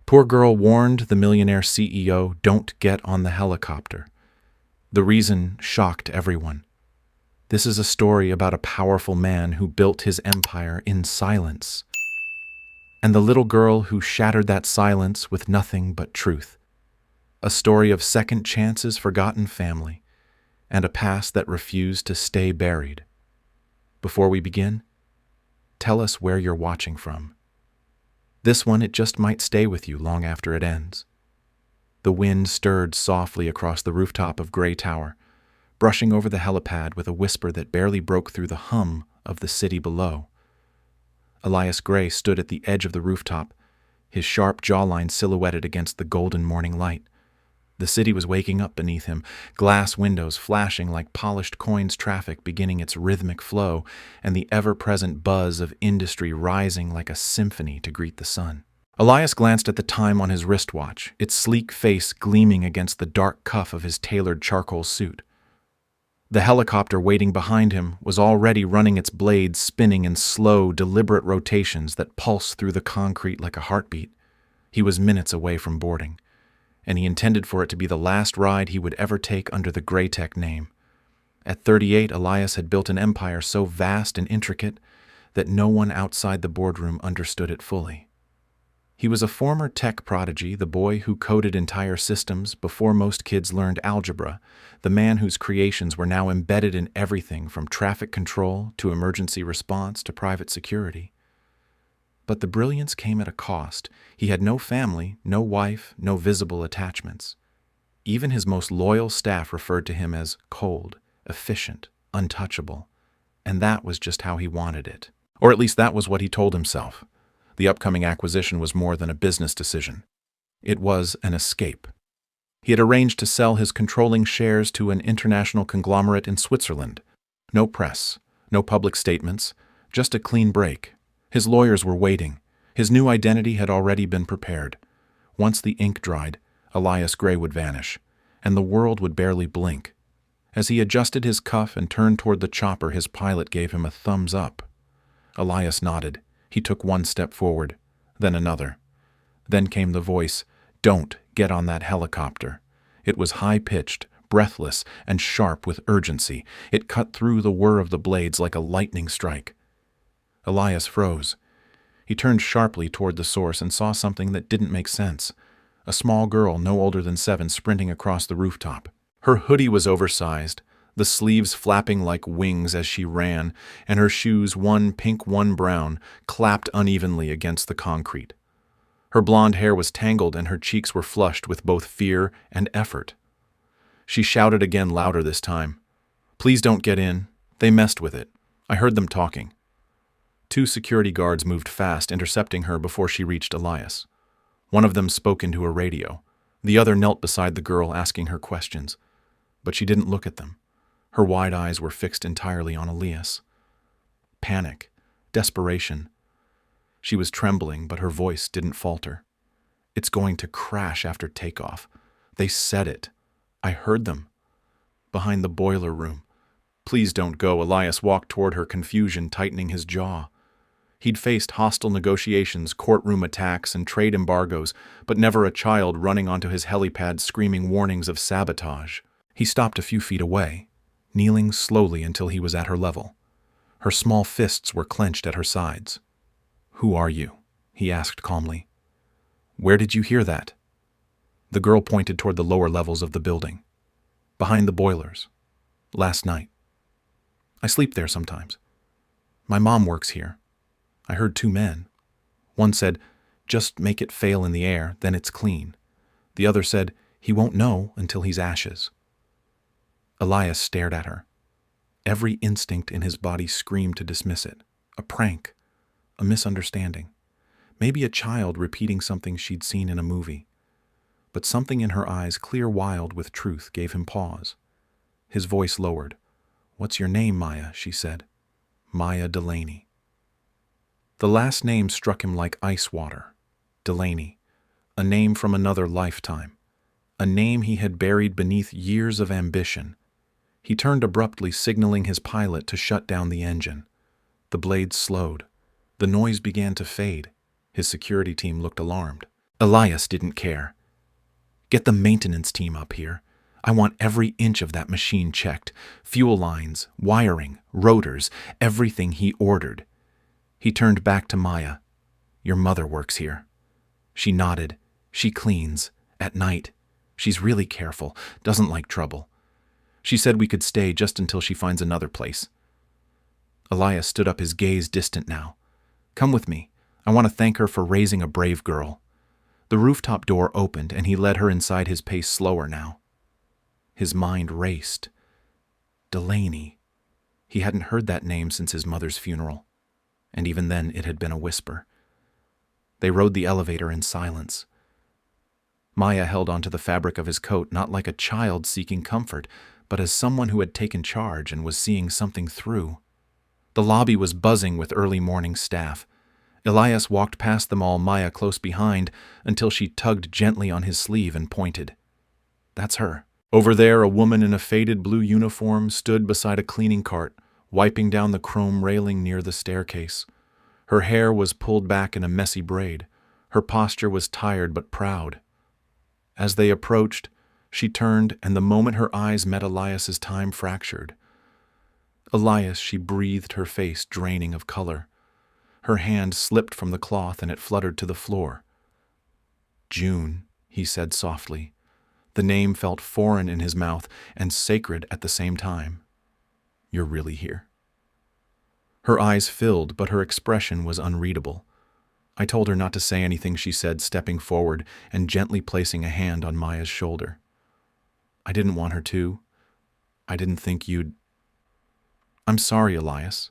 Poor girl warned the Millionaire CEO, "Don't get on the helicopter." The reason shocked everyone. This is a story about a powerful man who built his empire in silence, and the little girl who shattered that silence with nothing but truth. A story of second chances, forgotten family, and a past that refused to stay buried. Before we begin, tell us where you're watching from. This one, it just might stay with you long after it ends. The wind stirred softly across the rooftop of Gray Tower, brushing over the helipad with a whisper that barely broke through the hum of the city below. Elias Gray stood at the edge of the rooftop, his sharp jawline silhouetted against the golden morning light. The city was waking up beneath him, glass windows flashing like polished coins, traffic beginning its rhythmic flow, and the ever-present buzz of industry rising like a symphony to greet the sun. Elias glanced at the time on his wristwatch, its sleek face gleaming against the dark cuff of his tailored charcoal suit. The helicopter waiting behind him was already running its blades, spinning in slow, deliberate rotations that pulsed through the concrete like a heartbeat. He was minutes away from boarding, and he intended for it to be the last ride he would ever take under the Graytech name. At 38, Elias had built an empire so vast and intricate that no one outside the boardroom understood it fully. He was a former tech prodigy, the boy who coded entire systems before most kids learned algebra, the man whose creations were now embedded in everything from traffic control to emergency response to private security. But the brilliance came at a cost. He had no family, no wife, no visible attachments. Even his most loyal staff referred to him as cold, efficient, untouchable. And that was just how he wanted it. Or at least that was what he told himself. The upcoming acquisition was more than a business decision. It was an escape. He had arranged to sell his controlling shares to an international conglomerate in Switzerland. No press, no public statements, just a clean break. His lawyers were waiting. His new identity had already been prepared. Once the ink dried, Elias Gray would vanish, and the world would barely blink. As he adjusted his cuff and turned toward the chopper, his pilot gave him a thumbs up. Elias nodded. He took one step forward, then another. Then came the voice, "Don't get on that helicopter." It was high-pitched, breathless, and sharp with urgency. It cut through the whir of the blades like a lightning strike. Elias froze. He turned sharply toward the source and saw something that didn't make sense. A small girl, no older than 7, sprinting across the rooftop. Her hoodie was oversized, the sleeves flapping like wings as she ran, and her shoes, one pink, one brown, clapped unevenly against the concrete. Her blonde hair was tangled and her cheeks were flushed with both fear and effort. She shouted again, louder this time, "Please don't get in. They messed with it. I heard them talking." 2 security guards moved fast, intercepting her before she reached Elias. One of them spoke into a radio. The other knelt beside the girl, asking her questions. But she didn't look at them. Her wide eyes were fixed entirely on Elias. Panic, desperation. She was trembling, but her voice didn't falter. "It's going to crash after takeoff. They said it. I heard them. Behind the boiler room. Please don't go." Elias walked toward her, confusion tightening his jaw. He'd faced hostile negotiations, courtroom attacks, and trade embargoes, but never a child running onto his helipad screaming warnings of sabotage. He stopped a few feet away, kneeling slowly until he was at her level. Her small fists were clenched at her sides. "Who are you?" he asked calmly. "Where did you hear that?" The girl pointed toward the lower levels of the building. "Behind the boilers. Last night. I sleep there sometimes. My mom works here. I heard 2 men. One said, 'Just make it fail in the air, then it's clean.' The other said, 'He won't know until he's ashes.'" Elias stared at her. Every instinct in his body screamed to dismiss it. A prank. A misunderstanding. Maybe a child repeating something she'd seen in a movie. But something in her eyes, clear wild with truth, gave him pause. His voice lowered. "What's your name, Maya?" she said. "Maya Delaney." The last name struck him like ice water. Delaney. A name from another lifetime. A name he had buried beneath years of ambition. He turned abruptly, signaling his pilot to shut down the engine. The blades slowed. The noise began to fade. His security team looked alarmed. Elias didn't care. Get the maintenance team up here. I want every inch of that machine checked. Fuel lines, wiring, rotors, everything he ordered. He turned back to Maya. Your mother works here. She nodded. She cleans. At night. She's really careful. Doesn't like trouble. She said we could stay just until she finds another place. Elias stood up, his gaze distant now. Come with me. I want to thank her for raising a brave girl. The rooftop door opened, and he led her inside, his pace slower now. His mind raced. Delaney. He hadn't heard that name since his mother's funeral, and even then it had been a whisper. They rode the elevator in silence. Maya held onto the fabric of his coat, not like a child seeking comfort, but as someone who had taken charge and was seeing something through. The lobby was buzzing with early morning staff. Elias walked past them all, Maya close behind, until she tugged gently on his sleeve and pointed. That's her. Over there, a woman in a faded blue uniform stood beside a cleaning cart, wiping down the chrome railing near the staircase. Her hair was pulled back in a messy braid. Her posture was tired but proud. As they approached, she turned, and the moment her eyes met Elias's, time fractured. Elias, she breathed, her face draining of color. Her hand slipped from the cloth and it fluttered to the floor. June, he said softly. The name felt foreign in his mouth and sacred at the same time. You're really here? Her eyes filled, but her expression was unreadable. I told her not to say anything, she said, stepping forward and gently placing a hand on Maya's shoulder. I didn't want her to. I didn't think you'd... I'm sorry, Elias.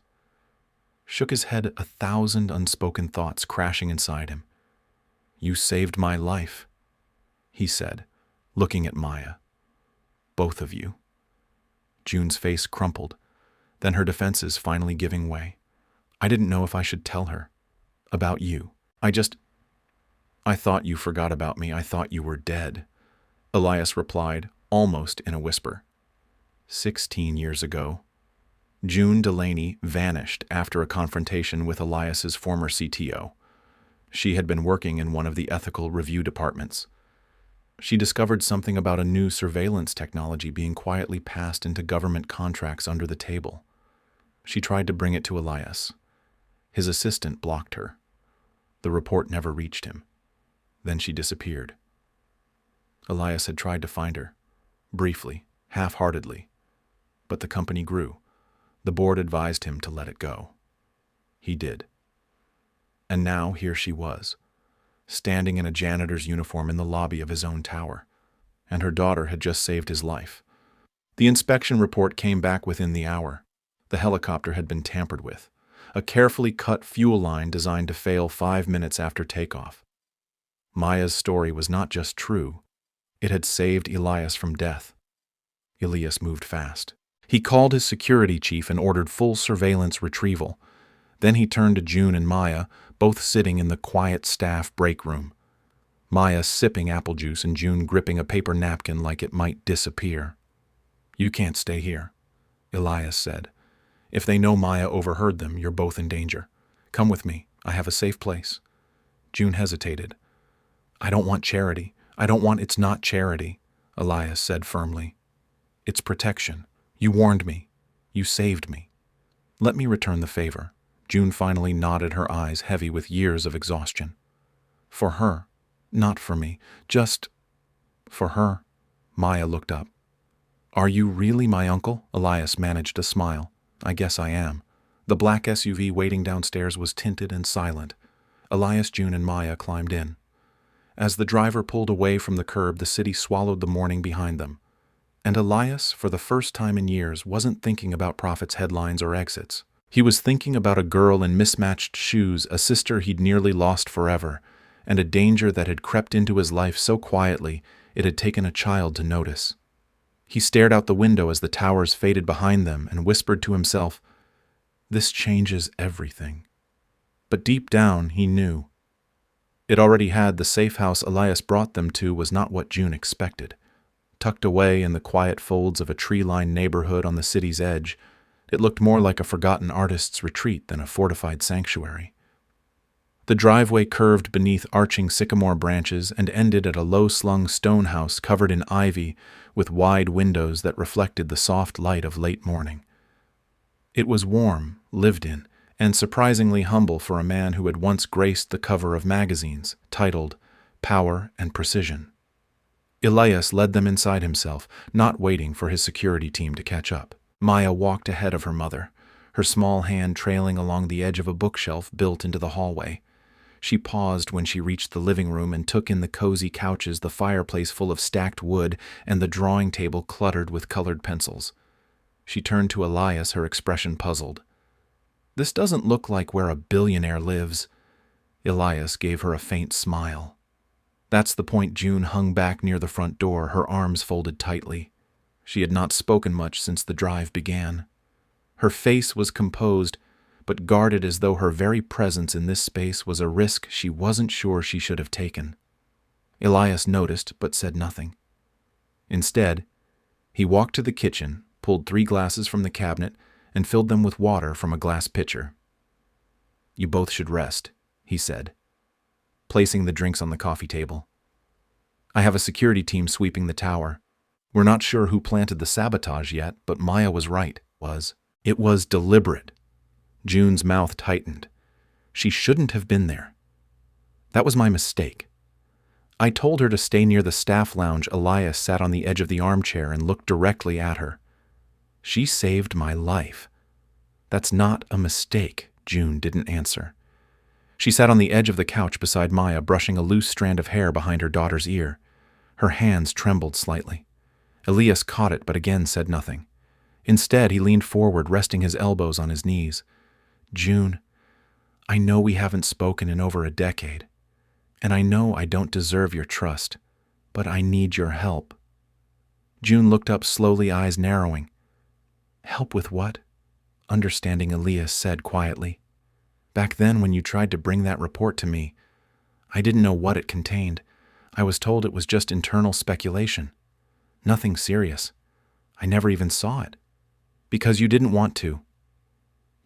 Shook his head, 1,000 unspoken thoughts crashing inside him. You saved my life, he said, looking at Maya. Both of you. June's face crumpled, then her defenses finally giving way. I didn't know if I should tell her. About you. I thought you forgot about me. I thought you were dead. Elias replied, almost in a whisper. 16 years ago. June Delaney vanished after a confrontation with Elias's former CTO. She had been working in one of the ethical review departments. She discovered something about a new surveillance technology being quietly passed into government contracts under the table. She tried to bring it to Elias. His assistant blocked her. The report never reached him. Then she disappeared. Elias had tried to find her, briefly, half-heartedly. But the company grew. The board advised him to let it go. He did. And now here she was, standing in a janitor's uniform in the lobby of his own tower, and her daughter had just saved his life. The inspection report came back within the hour. The helicopter had been tampered with, a carefully cut fuel line designed to fail 5 minutes after takeoff. Maya's story was not just true, it had saved Elias from death. Elias moved fast. He called his security chief and ordered full surveillance retrieval. Then he turned to June and Maya, both sitting in the quiet staff break room. Maya sipping apple juice and June gripping a paper napkin like it might disappear. You can't stay here, Elias said. If they know Maya overheard them, you're both in danger. Come with me. I have a safe place. June hesitated. I don't want charity. It's not charity, Elias said firmly. It's protection. You warned me. You saved me. Let me return the favor. June finally nodded, her eyes heavy with years of exhaustion. For her, not for me, just for her. Maya looked up. Are you really my uncle? Elias managed a smile. I guess I am. The black SUV waiting downstairs was tinted and silent. Elias, June, and Maya climbed in. As the driver pulled away from the curb, the city swallowed the morning behind them. And Elias, for the first time in years, wasn't thinking about Prophet's headlines or exits. He was thinking about a girl in mismatched shoes, a sister he'd nearly lost forever, and a danger that had crept into his life so quietly it had taken a child to notice. He stared out the window as the towers faded behind them and whispered to himself, "This changes everything." But deep down, he knew. It already had. The safe house Elias brought them to was not what June expected. Tucked away in the quiet folds of a tree-lined neighborhood on the city's edge, it looked more like a forgotten artist's retreat than a fortified sanctuary. The driveway curved beneath arching sycamore branches and ended at a low-slung stone house covered in ivy with wide windows that reflected the soft light of late morning. It was warm, lived in, and surprisingly humble for a man who had once graced the cover of magazines, titled Power and Precision. Elias led them inside himself, not waiting for his security team to catch up. Maya walked ahead of her mother, her small hand trailing along the edge of a bookshelf built into the hallway. She paused when she reached the living room and took in the cozy couches, the fireplace full of stacked wood, and the drawing table cluttered with colored pencils. She turned to Elias, her expression puzzled. "This doesn't look like where a billionaire lives." Elias gave her a faint smile. That's the point. June hung back near the front door, her arms folded tightly. She had not spoken much since the drive began. Her face was composed, but guarded as though her very presence in this space was a risk she wasn't sure she should have taken. Elias noticed, but said nothing. Instead, he walked to the kitchen, pulled 3 glasses from the cabinet, and filled them with water from a glass pitcher. "You both should rest," he said, placing the drinks on the coffee table. "I have a security team sweeping the tower. We're not sure who planted the sabotage yet, but Maya was right. It was deliberate." June's mouth tightened. She shouldn't have been there. "That was my mistake. I told her to stay near the staff lounge." Elias sat on the edge of the armchair and looked directly at her. "She saved my life." "That's not a mistake." June didn't answer. She sat on the edge of the couch beside Maya, brushing a loose strand of hair behind her daughter's ear. Her hands trembled slightly. Elias caught it, but again said nothing. Instead, he leaned forward, resting his elbows on his knees. "June, I know we haven't spoken in over a decade, and I know I don't deserve your trust, but I need your help." June looked up slowly, eyes narrowing. "Help with what?" Understanding, Elias said quietly. "Back then, when you tried to bring that report to me, I didn't know what it contained. I was told it was just internal speculation. Nothing serious. I never even saw it. Because you didn't want to."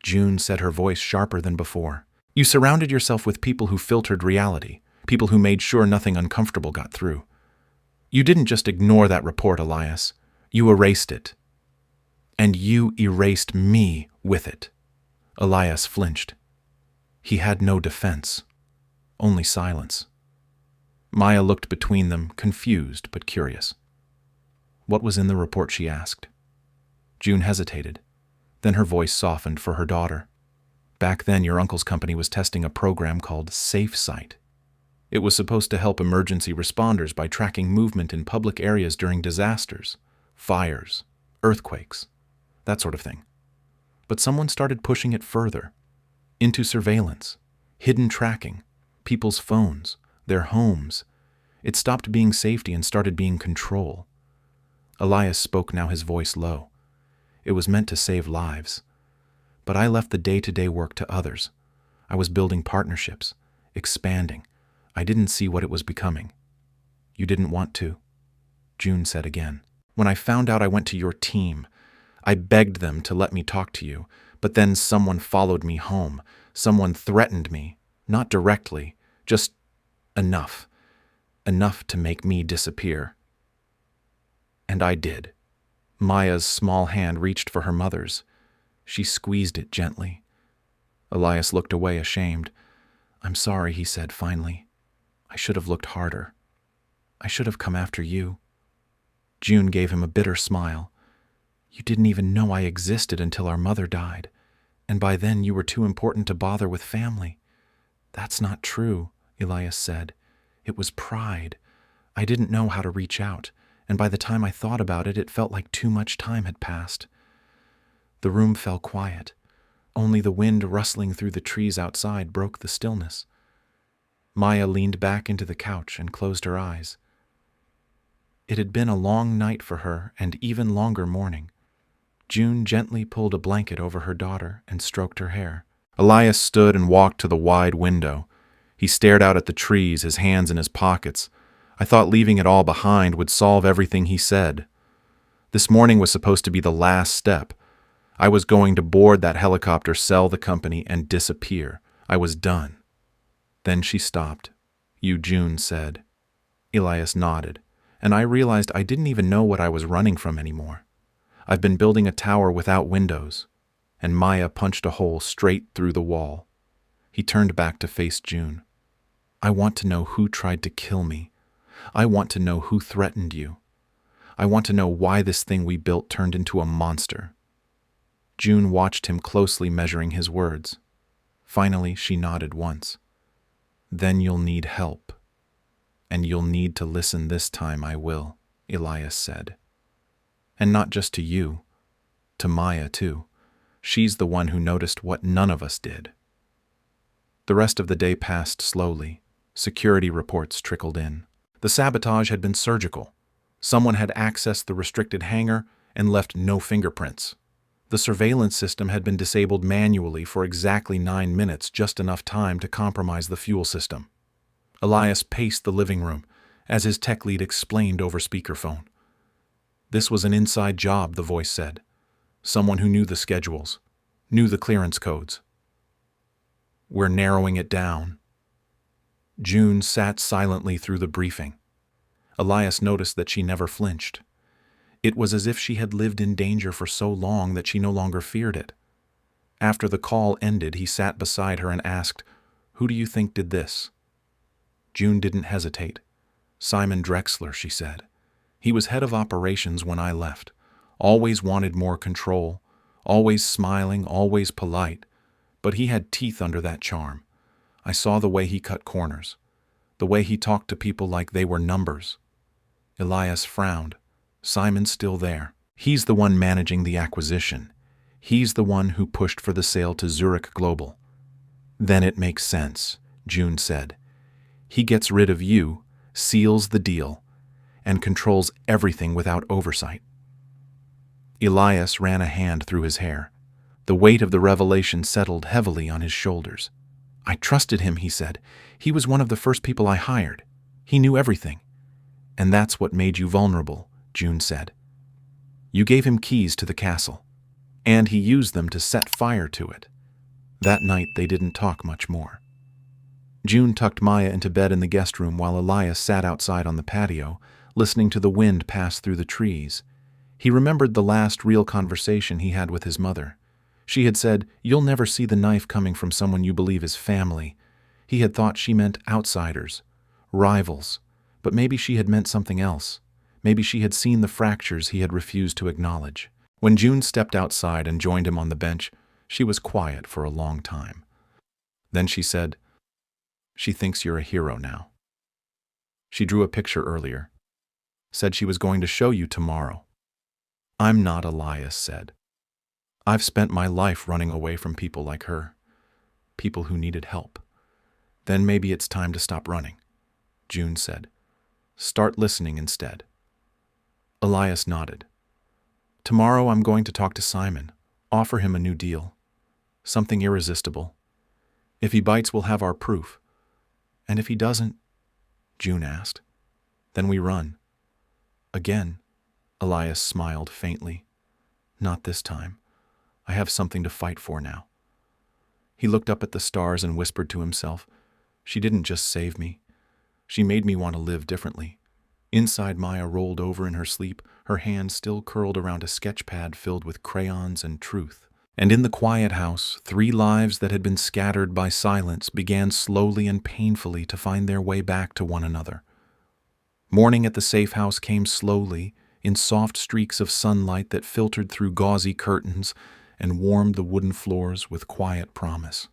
June said, her voice sharper than before. "You surrounded yourself with people who filtered reality, people who made sure nothing uncomfortable got through. You didn't just ignore that report, Elias. You erased it. And you erased me with it." Elias flinched. He had no defense, only silence. Maya looked between them, confused but curious. "What was in the report?" she asked. June hesitated. Then her voice softened for her daughter. "Back then, your uncle's company was testing a program called Safe Site. It was supposed to help emergency responders by tracking movement in public areas during disasters, fires, earthquakes, that sort of thing. But someone started pushing it further, into surveillance, hidden tracking, people's phones, their homes. It stopped being safety and started being control." Elias spoke now, his voice low. "It was meant to save lives. But I left the day-to-day work to others. I was building partnerships, expanding. I didn't see what it was becoming." "You didn't want to," June said again. "When I found out, I went to your team. I begged them to let me talk to you, but then someone followed me home. Someone threatened me, not directly, just enough. Enough to make me disappear. And I did." Maya's small hand reached for her mother's. She squeezed it gently. Elias looked away, ashamed. "I'm sorry," he said finally. "I should have looked harder. I should have come after you." June gave him a bitter smile. "You didn't even know I existed until our mother died, and by then you were too important to bother with family." "That's not true," Elias said. "It was pride. I didn't know how to reach out, and by the time I thought about it, it felt like too much time had passed." The room fell quiet. Only the wind rustling through the trees outside broke the stillness. Maya leaned back into the couch and closed her eyes. It had been a long night for her, and even longer morning. June gently pulled a blanket over her daughter and stroked her hair. Elias stood and walked to the wide window. He stared out at the trees, his hands in his pockets. "I thought leaving it all behind would solve everything," he said. "This morning was supposed to be the last step. I was going to board that helicopter, sell the company, and disappear. I was done." Then she stopped. "You," June said. Elias nodded, and I realized I didn't even know what I was running from anymore. I've been building a tower without windows, and Maya punched a hole straight through the wall. He turned back to face June. "I want to know who tried to kill me. I want to know who threatened you. I want to know why this thing we built turned into a monster." June watched him closely, measuring his words. Finally, she nodded once. "Then you'll need help. And you'll need to listen this time, I will," Elias said. "And not just to you, to Maya too. She's the one who noticed what none of us did." The rest of the day passed slowly. Security reports trickled in. The sabotage had been surgical. Someone had accessed the restricted hangar and left no fingerprints. The surveillance system had been disabled manually for exactly 9 minutes, just enough time to compromise the fuel system. Elias paced the living room as his tech lead explained over speakerphone. This was an inside job, the voice said. Someone who knew the schedules, knew the clearance codes. "We're narrowing it down." June sat silently through the briefing. Elias noticed that she never flinched. It was as if she had lived in danger for so long that she no longer feared it. After the call ended, he sat beside her and asked, "Who do you think did this?" June didn't hesitate. "Simon Drexler," she said. "He was head of operations when I left. Always wanted more control. Always smiling, always polite. But he had teeth under that charm. I saw the way he cut corners. The way he talked to people like they were numbers." Elias frowned. "Simon's still there. He's the one managing the acquisition. He's the one who pushed for the sale to Zurich Global." "Then it makes sense," June said. "He gets rid of you, seals the deal, and controls everything without oversight." Elias ran a hand through his hair. The weight of the revelation settled heavily on his shoulders. "I trusted him," he said. "He was one of the first people I hired. He knew everything." "And that's what made you vulnerable," June said. "You gave him keys to the castle, and he used them to set fire to it." That night they didn't talk much more. June tucked Maya into bed in the guest room while Elias sat outside on the patio, listening to the wind pass through the trees. He remembered the last real conversation he had with his mother. She had said, "You'll never see the knife coming from someone you believe is family." He had thought she meant outsiders, rivals, but maybe she had meant something else. Maybe she had seen the fractures he had refused to acknowledge. When June stepped outside and joined him on the bench, she was quiet for a long time. Then she said, "She thinks you're a hero now. She drew a picture earlier. Said she was going to show you tomorrow." "I'm not," Elias said. "I've spent my life running away from people like her. People who needed help." "Then maybe it's time to stop running," June said. "Start listening instead." Elias nodded. "Tomorrow I'm going to talk to Simon, offer him a new deal. Something irresistible. If he bites, we'll have our proof. And if he doesn't," June asked, "then we run." "Again?" Elias smiled faintly. "Not this time. I have something to fight for now." He looked up at the stars and whispered to himself, "She didn't just save me. She made me want to live differently." Inside, Maya rolled over in her sleep, her hand still curled around a sketch pad filled with crayons and truth. And in the quiet house, 3 lives that had been scattered by silence began slowly and painfully to find their way back to one another. Morning at the safe house came slowly, in soft streaks of sunlight that filtered through gauzy curtains and warmed the wooden floors with quiet promise.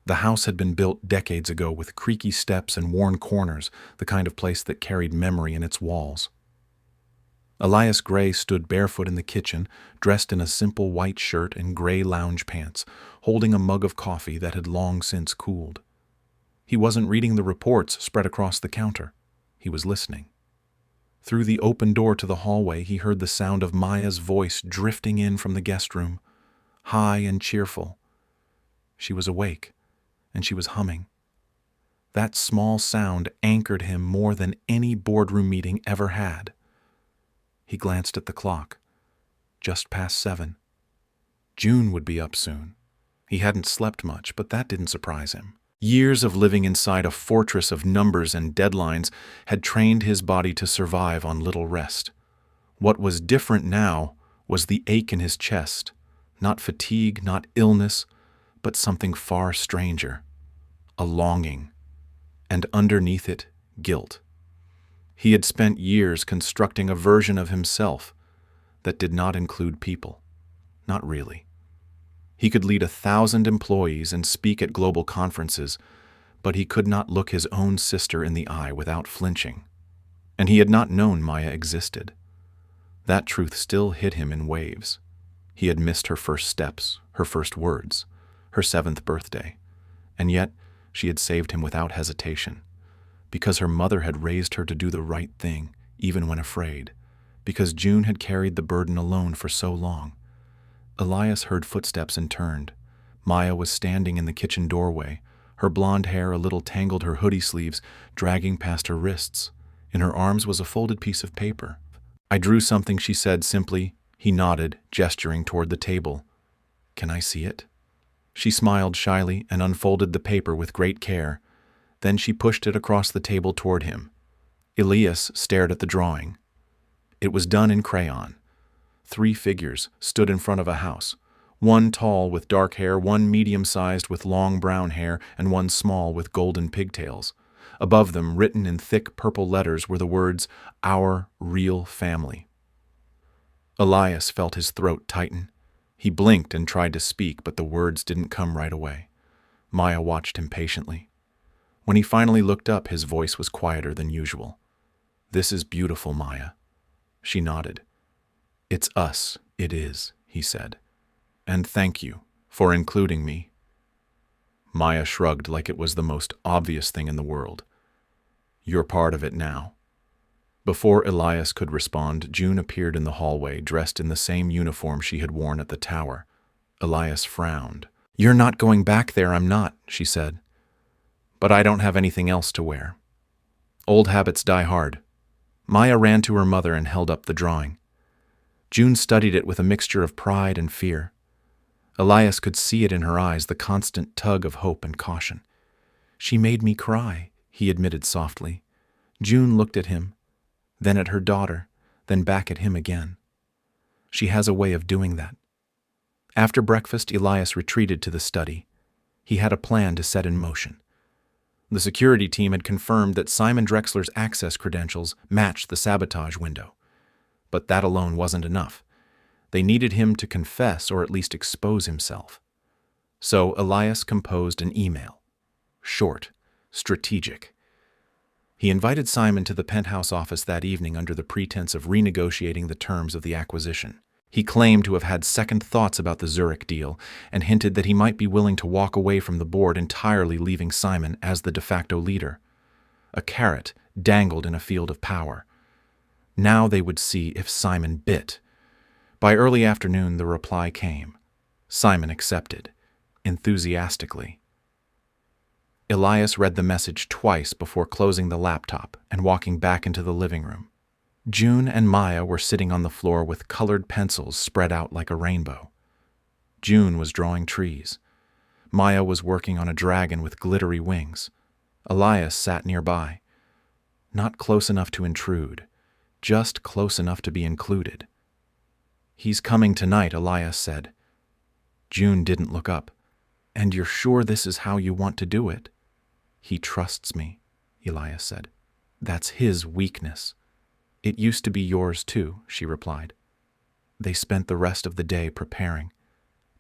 The house had been built decades ago with creaky steps and worn corners, the kind of place that carried memory in its walls. Elias Gray stood barefoot in the kitchen, dressed in a simple white shirt and gray lounge pants, holding a mug of coffee that had long since cooled. He wasn't reading the reports spread across the counter. He was listening. Through the open door to the hallway, he heard the sound of Maya's voice drifting in from the guest room, high and cheerful. She was awake, and she was humming. That small sound anchored him more than any boardroom meeting ever had. He glanced at the clock. Just past 7. June would be up soon. He hadn't slept much, but that didn't surprise him. Years of living inside a fortress of numbers and deadlines had trained his body to survive on little rest. What was different now was the ache in his chest, not fatigue, not illness, but something far stranger, a longing, and underneath it, guilt. He had spent years constructing a version of himself that did not include people. Not really. He could lead 1,000 employees and speak at global conferences, but he could not look his own sister in the eye without flinching. And he had not known Maya existed. That truth still hit him in waves. He had missed her first steps, her first words, her 7th birthday, and yet she had saved him without hesitation, because her mother had raised her to do the right thing, even when afraid, because June had carried the burden alone for so long. Elias heard footsteps and turned. Maya was standing in the kitchen doorway, her blonde hair a little tangled, her hoodie sleeves dragging past her wrists. In her arms was a folded piece of paper. "I drew something," she said simply. He nodded, gesturing toward the table. "Can I see it?" She smiled shyly and unfolded the paper with great care. Then she pushed it across the table toward him. Elias stared at the drawing. It was done in crayon. 3 figures stood in front of a house, one tall with dark hair, one medium-sized with long brown hair, and one small with golden pigtails. Above them, written in thick purple letters, were the words, "Our Real Family." Elias felt his throat tighten. He blinked and tried to speak, but the words didn't come right away. Maya watched him patiently. When he finally looked up, his voice was quieter than usual. "This is beautiful, Maya." She nodded. "It's us, it is," he said. "And thank you for including me." Maya shrugged like it was the most obvious thing in the world. "You're part of it now." Before Elias could respond, June appeared in the hallway, dressed in the same uniform she had worn at the tower. Elias frowned. "You're not going back there." "I'm not," she said. "But I don't have anything else to wear. Old habits die hard." Maya ran to her mother and held up the drawing. June studied it with a mixture of pride and fear. Elias could see it in her eyes, the constant tug of hope and caution. "She made me cry," he admitted softly. June looked at him, then at her daughter, then back at him again. "She has a way of doing that." After breakfast, Elias retreated to the study. He had a plan to set in motion. The security team had confirmed that Simon Drexler's access credentials matched the sabotage window. But that alone wasn't enough. They needed him to confess or at least expose himself. So Elias composed an email. Short, strategic. He invited Simon to the penthouse office that evening under the pretense of renegotiating the terms of the acquisition. He claimed to have had second thoughts about the Zurich deal and hinted that he might be willing to walk away from the board entirely, leaving Simon as the de facto leader. A carrot dangled in a field of power. Now they would see if Simon bit. By early afternoon, the reply came. Simon accepted, enthusiastically. Elias read the message twice before closing the laptop and walking back into the living room. June and Maya were sitting on the floor with colored pencils spread out like a rainbow. June was drawing trees. Maya was working on a dragon with glittery wings. Elias sat nearby. Not close enough to intrude, just close enough to be included. "He's coming tonight," Elias said. June didn't look up. "And you're sure this is how you want to do it?" "He trusts me," Elias said. "That's his weakness." "It used to be yours too," she replied. They spent the rest of the day preparing.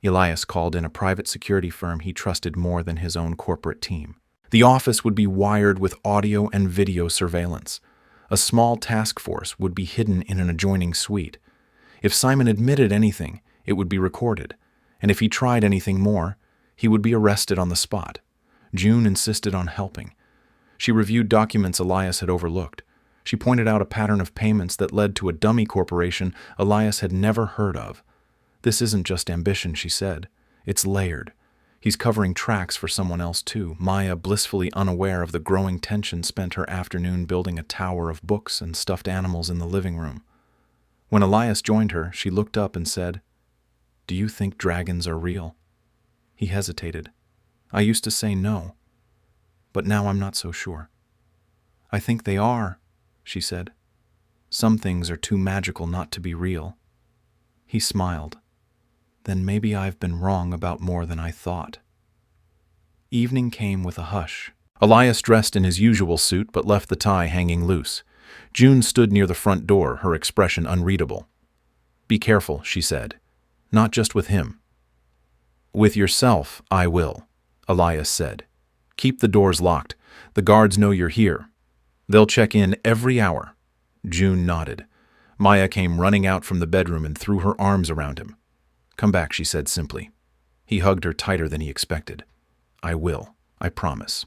Elias called in a private security firm he trusted more than his own corporate team. The office would be wired with audio and video surveillance. A small task force would be hidden in an adjoining suite. If Simon admitted anything, it would be recorded, and if he tried anything more, he would be arrested on the spot. June insisted on helping. She reviewed documents Elias had overlooked. She pointed out a pattern of payments that led to a dummy corporation Elias had never heard of. "This isn't just ambition," she said. "It's layered. He's covering tracks for someone else too." Maya, blissfully unaware of the growing tension, spent her afternoon building a tower of books and stuffed animals in the living room. When Elias joined her, she looked up and said, "Do you think dragons are real?" He hesitated. "I used to say no." but now I'm not so sure. I think they are, she said. Some things are too magical not to be real. He smiled. Then maybe I've been wrong about more than I thought. Evening came with a hush. Elias dressed in his usual suit but left the tie hanging loose. June stood near the front door, her expression unreadable. Be careful, she said. Not just with him. With yourself, I will, Elias said. Keep the doors locked. The guards know you're here. They'll check in every hour. June nodded. Maya came running out from the bedroom and threw her arms around him. Come back, she said simply. He hugged her tighter than he expected. I will, I promise.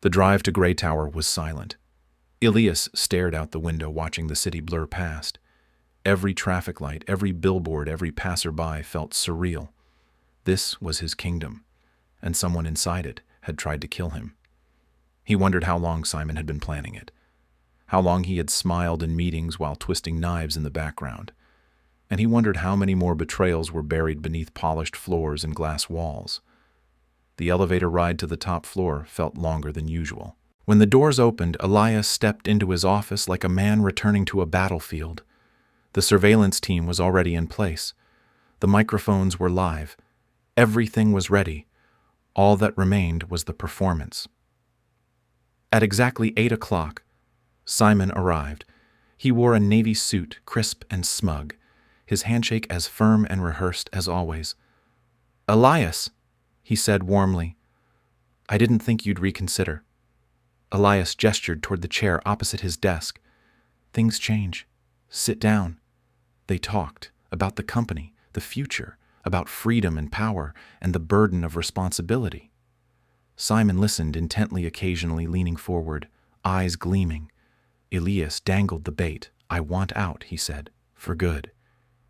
The drive to Grey Tower was silent. Elias stared out the window, watching the city blur past. Every traffic light, every billboard, every passerby felt surreal. This was his kingdom, and someone inside it had tried to kill him. He wondered how long Simon had been planning it, how long he had smiled in meetings while twisting knives in the background, and he wondered how many more betrayals were buried beneath polished floors and glass walls. The elevator ride to the top floor felt longer than usual. When the doors opened, Elias stepped into his office like a man returning to a battlefield. The surveillance team was already in place. The microphones were live. Everything was ready. All that remained was the performance. At exactly 8 o'clock, Simon arrived. He wore a navy suit, crisp and smug, his handshake as firm and rehearsed as always. Elias, he said warmly. I didn't think you'd reconsider. Elias gestured toward the chair opposite his desk. Things change. Sit down. They talked about the company, the future, about freedom and power, and the burden of responsibility. Simon listened intently, occasionally leaning forward, eyes gleaming. Elias dangled the bait. I want out, he said, for good.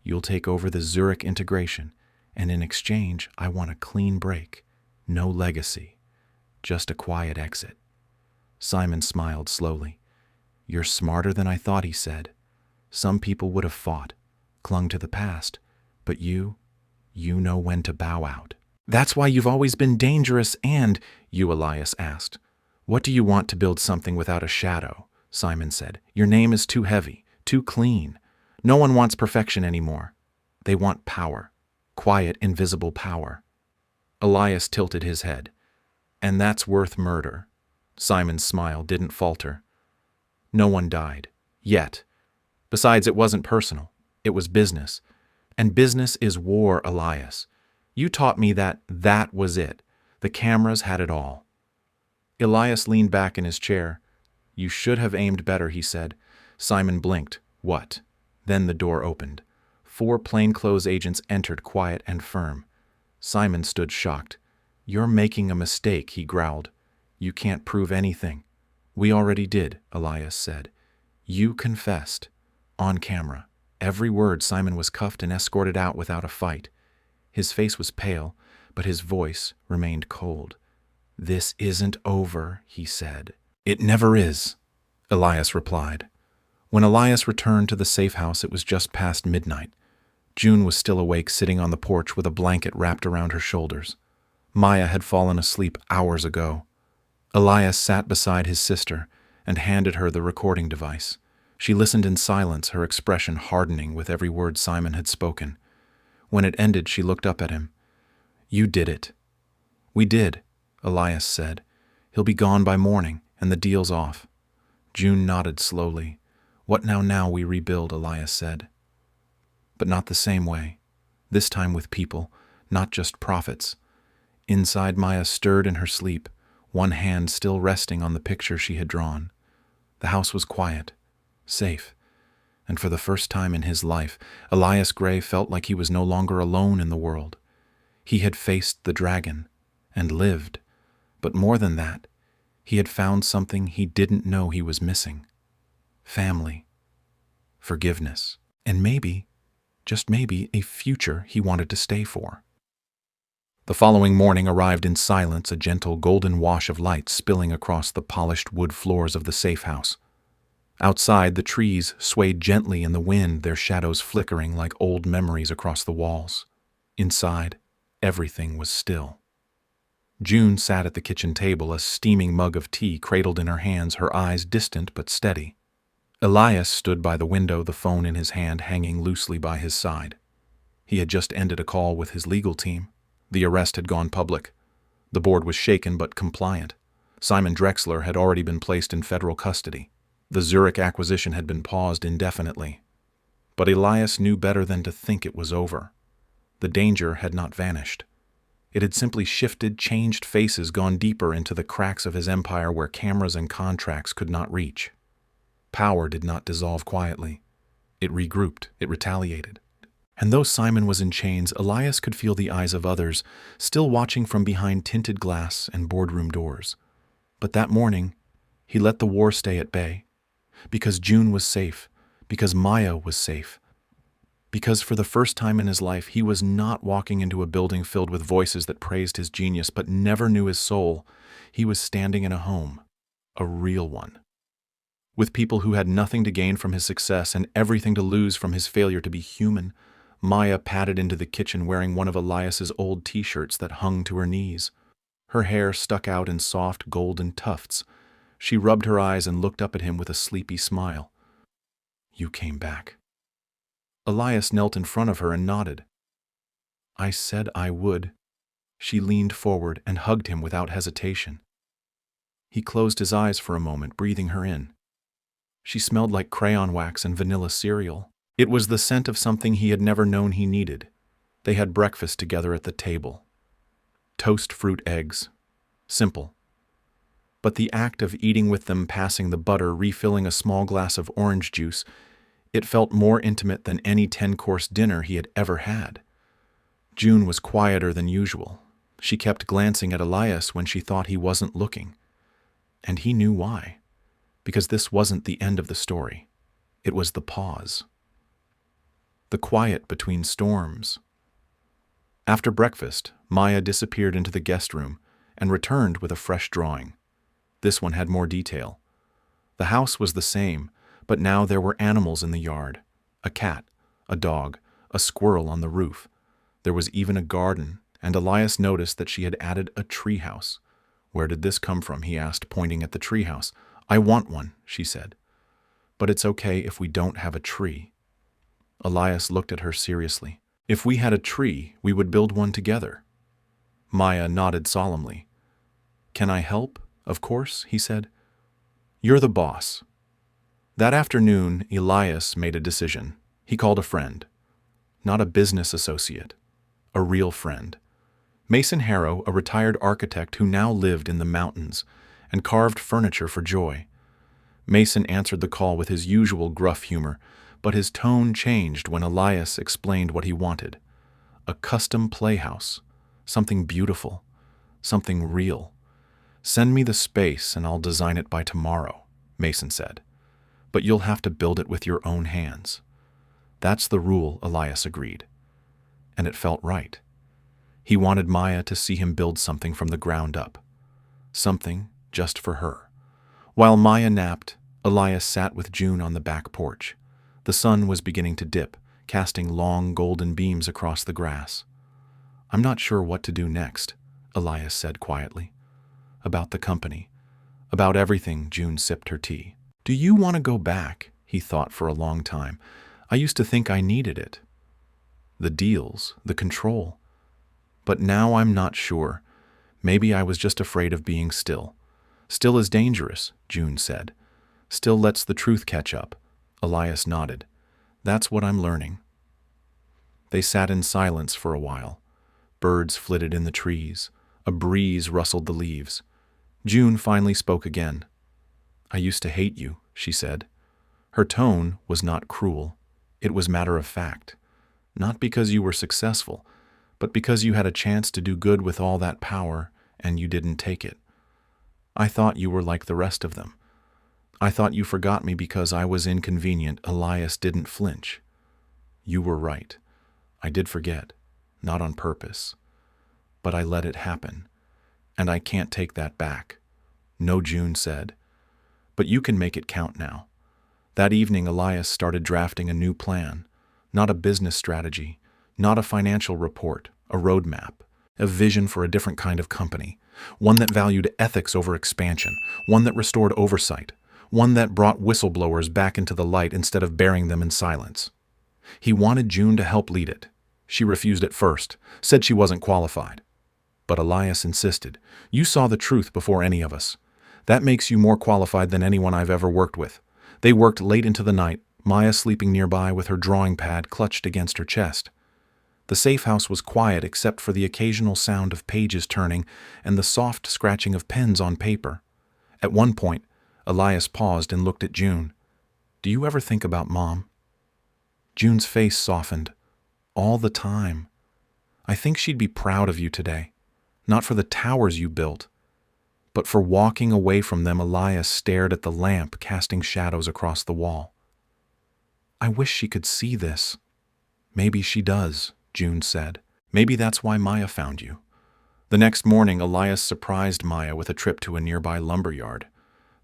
You'll take over the Zurich integration, and in exchange, I want a clean break. No legacy. Just a quiet exit. Simon smiled slowly. You're smarter than I thought, he said. Some people would have fought, clung to the past, but you know when to bow out. That's why you've always been dangerous and, you, Elias asked. What do you want to build something without a shadow? Simon said. Your name is too heavy, too clean. No one wants perfection anymore. They want power, quiet, invisible power. Elias tilted his head. And that's worth murder. Simon's smile didn't falter. No one died. Yet. Besides, it wasn't personal. It was business. And business is war, Elias. You taught me that was it. The cameras had it all. Elias leaned back in his chair. You should have aimed better, he said. Simon blinked. What? Then the door opened. 4 plainclothes agents entered, quiet and firm. Simon stood shocked. You're making a mistake, he growled. You can't prove anything. We already did, Elias said. You confessed. On camera. Every word. Simon was cuffed and escorted out without a fight. His face was pale, but his voice remained cold. This isn't over, he said. It never is, Elias replied. When Elias returned to the safe house, it was just past midnight. June was still awake, sitting on the porch with a blanket wrapped around her shoulders. Maya had fallen asleep hours ago. Elias sat beside his sister and handed her the recording device. She listened in silence, her expression hardening with every word Simon had spoken. When it ended, she looked up at him. You did it. We did, Elias said. He'll be gone by morning, and the deal's off. June nodded slowly. What now we rebuild, Elias said. But not the same way. This time with people, not just profits. Inside, Maya stirred in her sleep, one hand still resting on the picture she had drawn. The house was quiet, safe, and for the first time in his life, Elias Gray felt like he was no longer alone in the world. He had faced the dragon and lived, but more than that, he had found something he didn't know he was missing. Family, forgiveness, and maybe, just maybe, a future he wanted to stay for. The following morning arrived in silence, a gentle golden wash of light spilling across the polished wood floors of the safe house. Outside, the trees swayed gently in the wind, their shadows flickering like old memories across the walls. Inside, everything was still. June sat at the kitchen table, a steaming mug of tea cradled in her hands, her eyes distant but steady. Elias stood by the window, the phone in his hand hanging loosely by his side. He had just ended a call with his legal team. The arrest had gone public. The board was shaken but compliant. Simon Drexler had already been placed in federal custody. The Zurich acquisition had been paused indefinitely. But Elias knew better than to think it was over. The danger had not vanished. It had simply shifted, changed faces, gone deeper into the cracks of his empire where cameras and contracts could not reach. Power did not dissolve quietly. It regrouped, it retaliated. And though Simon was in chains, Elias could feel the eyes of others, still watching from behind tinted glass and boardroom doors. But that morning, he let the war stay at bay. Because June was safe, because Maya was safe. Because for the first time in his life, he was not walking into a building filled with voices that praised his genius but never knew his soul. He was standing in a home, a real one, with people who had nothing to gain from his success and everything to lose from his failure to be human. Maya padded into the kitchen wearing one of Elias's old t-shirts that hung to her knees. Her hair stuck out in soft golden tufts. She rubbed her eyes and looked up at him with a sleepy smile. "You came back." Elias knelt in front of her and nodded. "I said I would." She leaned forward and hugged him without hesitation. He closed his eyes for a moment, breathing her in. She smelled like crayon wax and vanilla cereal. It was the scent of something he had never known he needed. They had breakfast together at the table. Toast, fruit, eggs. Simple. But the act of eating with them, passing the butter, refilling a small glass of orange juice, it felt more intimate than any 10-course dinner he had ever had. June was quieter than usual. She kept glancing at Elias when she thought he wasn't looking. And he knew why. Because this wasn't the end of the story. It was the pause. The quiet between storms. After breakfast, Maya disappeared into the guest room and returned with a fresh drawing. This one had more detail. The house was the same, but now there were animals in the yard. A cat, a dog, a squirrel on the roof. There was even a garden, and Elias noticed that she had added a treehouse. "Where did this come from?" he asked, pointing at the treehouse. "I want one," she said. "But it's okay if we don't have a tree." Elias looked at her seriously. "If we had a tree, we would build one together." Maya nodded solemnly. "Can I help?" "Of course," he said. "You're the boss." That afternoon, Elias made a decision. He called a friend. Not a business associate. A real friend. Mason Harrow, a retired architect who now lived in the mountains and carved furniture for joy. Mason answered the call with his usual gruff humor, but his tone changed when Elias explained what he wanted. A custom playhouse. Something beautiful. Something real. "Send me the space and I'll design it by tomorrow," Mason said. "But you'll have to build it with your own hands." "That's the rule," Elias agreed. And it felt right. He wanted Maya to see him build something from the ground up. Something just for her. While Maya napped, Elias sat with June on the back porch. The sun was beginning to dip, casting long golden beams across the grass. "I'm not sure what to do next," Elias said quietly. "About the company. About everything." June sipped her tea. "Do you want to go back?" He thought for a long time. "I used to think I needed it. The deals, the control. But now I'm not sure. Maybe I was just afraid of being still." "Still is dangerous," June said. "Still lets the truth catch up." Elias nodded. "That's what I'm learning." They sat in silence for a while. Birds flitted in the trees. A breeze rustled the leaves. June finally spoke again. "I used to hate you," she said. Her tone was not cruel. It was matter of fact. "Not because you were successful, but because you had a chance to do good with all that power and you didn't take it. I thought you were like the rest of them. I thought you forgot me because I was inconvenient." Elias didn't flinch. "You were right. I did forget, not on purpose. But I let it happen, and I can't take that back." "No," June said. "But you can make it count now." That evening, Elias started drafting a new plan. Not a business strategy, not a financial report, a roadmap. A vision for a different kind of company, one that valued ethics over expansion, one that restored oversight, one that brought whistleblowers back into the light instead of burying them in silence. He wanted June to help lead it. She refused at first, said she wasn't qualified. But Elias insisted. You saw the truth before any of us. That makes you more qualified than anyone I've ever worked with. They worked late into the night, Maya sleeping nearby with her drawing pad clutched against her chest. The safe house was quiet except for the occasional sound of pages turning and the soft scratching of pens on paper. At one point, Elias paused and looked at June. Do you ever think about Mom? June's face softened. All the time. I think she'd be proud of you today. Not for the towers you built, but for walking away from them. Elias stared at the lamp casting shadows across the wall. I wish she could see this. Maybe she does, June said. Maybe that's why Maya found you. The next morning, Elias surprised Maya with a trip to a nearby lumber yard.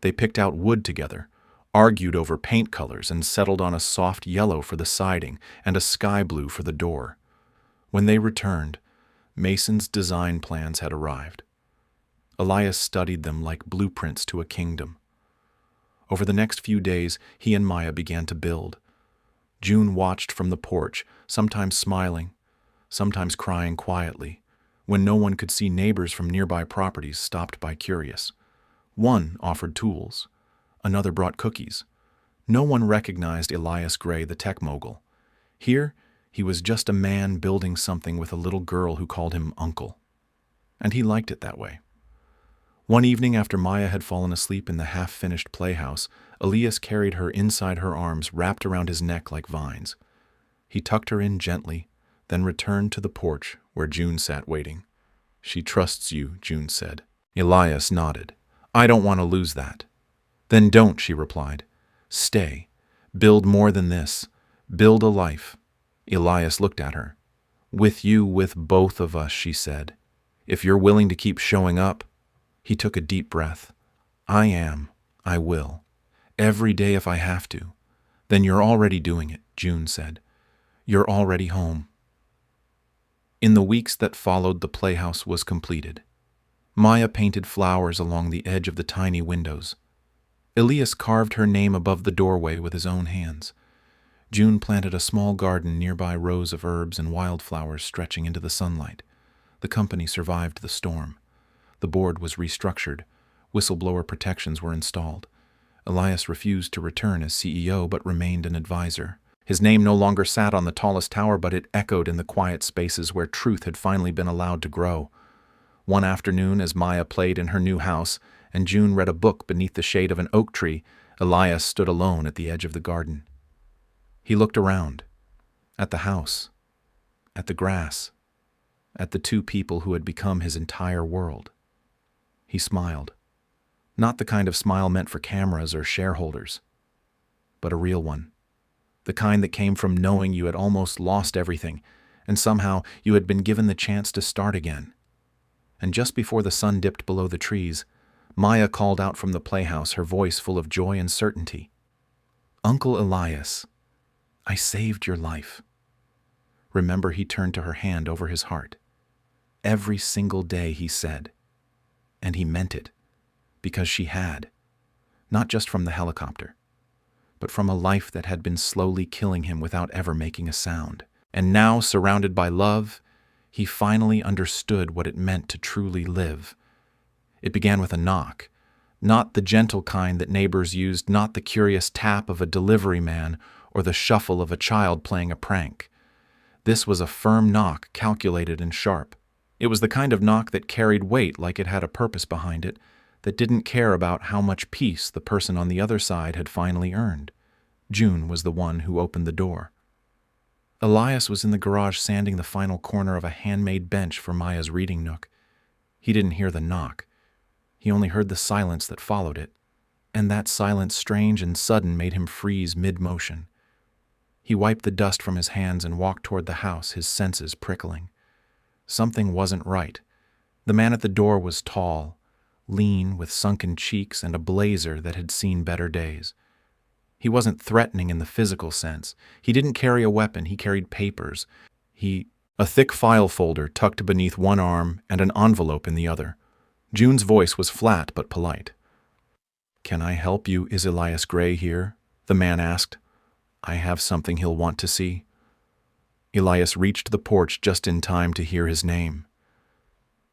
They picked out wood together, argued over paint colors, and settled on a soft yellow for the siding and a sky blue for the door. When they returned, Mason's design plans had arrived. Elias studied them like blueprints to a kingdom. Over the next few days, he and Maya began to build. June watched from the porch, sometimes smiling, sometimes crying quietly, when no one could see. Neighbors from nearby properties stopped by curious. One offered tools. Another brought cookies. No one recognized Elias Gray, the tech mogul. Here, he was just a man building something with a little girl who called him Uncle. And he liked it that way. One evening after Maya had fallen asleep in the half-finished playhouse, Elias carried her inside her arms, wrapped around his neck like vines. He tucked her in gently, then returned to the porch where June sat waiting. She trusts you, June said. Elias nodded. I don't want to lose that. Then don't, she replied. Stay. Build more than this. Build a life. Elias looked at her. With you, with both of us, she said. If you're willing to keep showing up. He took a deep breath. I am. I will. Every day if I have to. Then you're already doing it, June said. You're already home. In the weeks that followed, the playhouse was completed. Maya painted flowers along the edge of the tiny windows. Elias carved her name above the doorway with his own hands. June planted a small garden nearby, rows of herbs and wildflowers stretching into the sunlight. The company survived the storm. The board was restructured. Whistleblower protections were installed. Elias refused to return as CEO but remained an advisor. His name no longer sat on the tallest tower, but it echoed in the quiet spaces where truth had finally been allowed to grow. One afternoon, as Maya played in her new house and June read a book beneath the shade of an oak tree, Elias stood alone at the edge of the garden. He looked around, at the house, at the grass, at the two people who had become his entire world. He smiled. Not the kind of smile meant for cameras or shareholders, but a real one. The kind that came from knowing you had almost lost everything, and somehow you had been given the chance to start again. And just before the sun dipped below the trees, Maya called out from the playhouse, her voice full of joy and certainty. Uncle Elias, I saved your life. Remember, he turned to her hand over his heart. Every single day, he said. And he meant it, because she had, not just from the helicopter, but from a life that had been slowly killing him without ever making a sound. And now, surrounded by love, he finally understood what it meant to truly live. It began with a knock, not the gentle kind that neighbors used, not the curious tap of a delivery man or the shuffle of a child playing a prank. This was a firm knock, calculated and sharp. It was the kind of knock that carried weight, like it had a purpose behind it, that didn't care about how much peace the person on the other side had finally earned. June was the one who opened the door. Elias was in the garage sanding the final corner of a handmade bench for Maya's reading nook. He didn't hear the knock. He only heard the silence that followed it, and that silence, strange and sudden, made him freeze mid-motion. He wiped the dust from his hands and walked toward the house, his senses prickling. Something wasn't right. The man at the door was tall, lean, with sunken cheeks and a blazer that had seen better days. He wasn't threatening in the physical sense. He didn't carry a weapon. He carried papers. He a thick file folder tucked beneath one arm and an envelope in the other. June's voice was flat but polite. "Can I help you? Is Elias Gray here?" the man asked. "I have something he'll want to see." Elias reached the porch just in time to hear his name.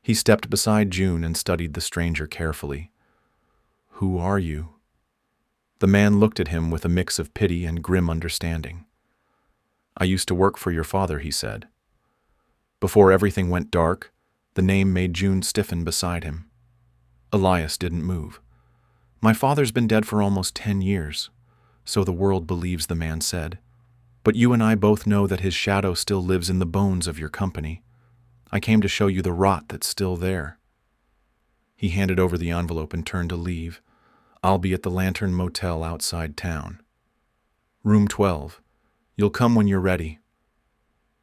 He stepped beside June and studied the stranger carefully. "Who are you?" The man looked at him with a mix of pity and grim understanding. "I used to work for your father," he said. Before everything went dark, the name made June stiffen beside him. Elias didn't move. "My father's been dead for almost 10 years, so the world believes," the man said. "But you and I both know that his shadow still lives in the bones of your company. I came to show you the rot that's still there." He handed over the envelope and turned to leave. "I'll be at the Lantern Motel outside town. Room 12. You'll come when you're ready."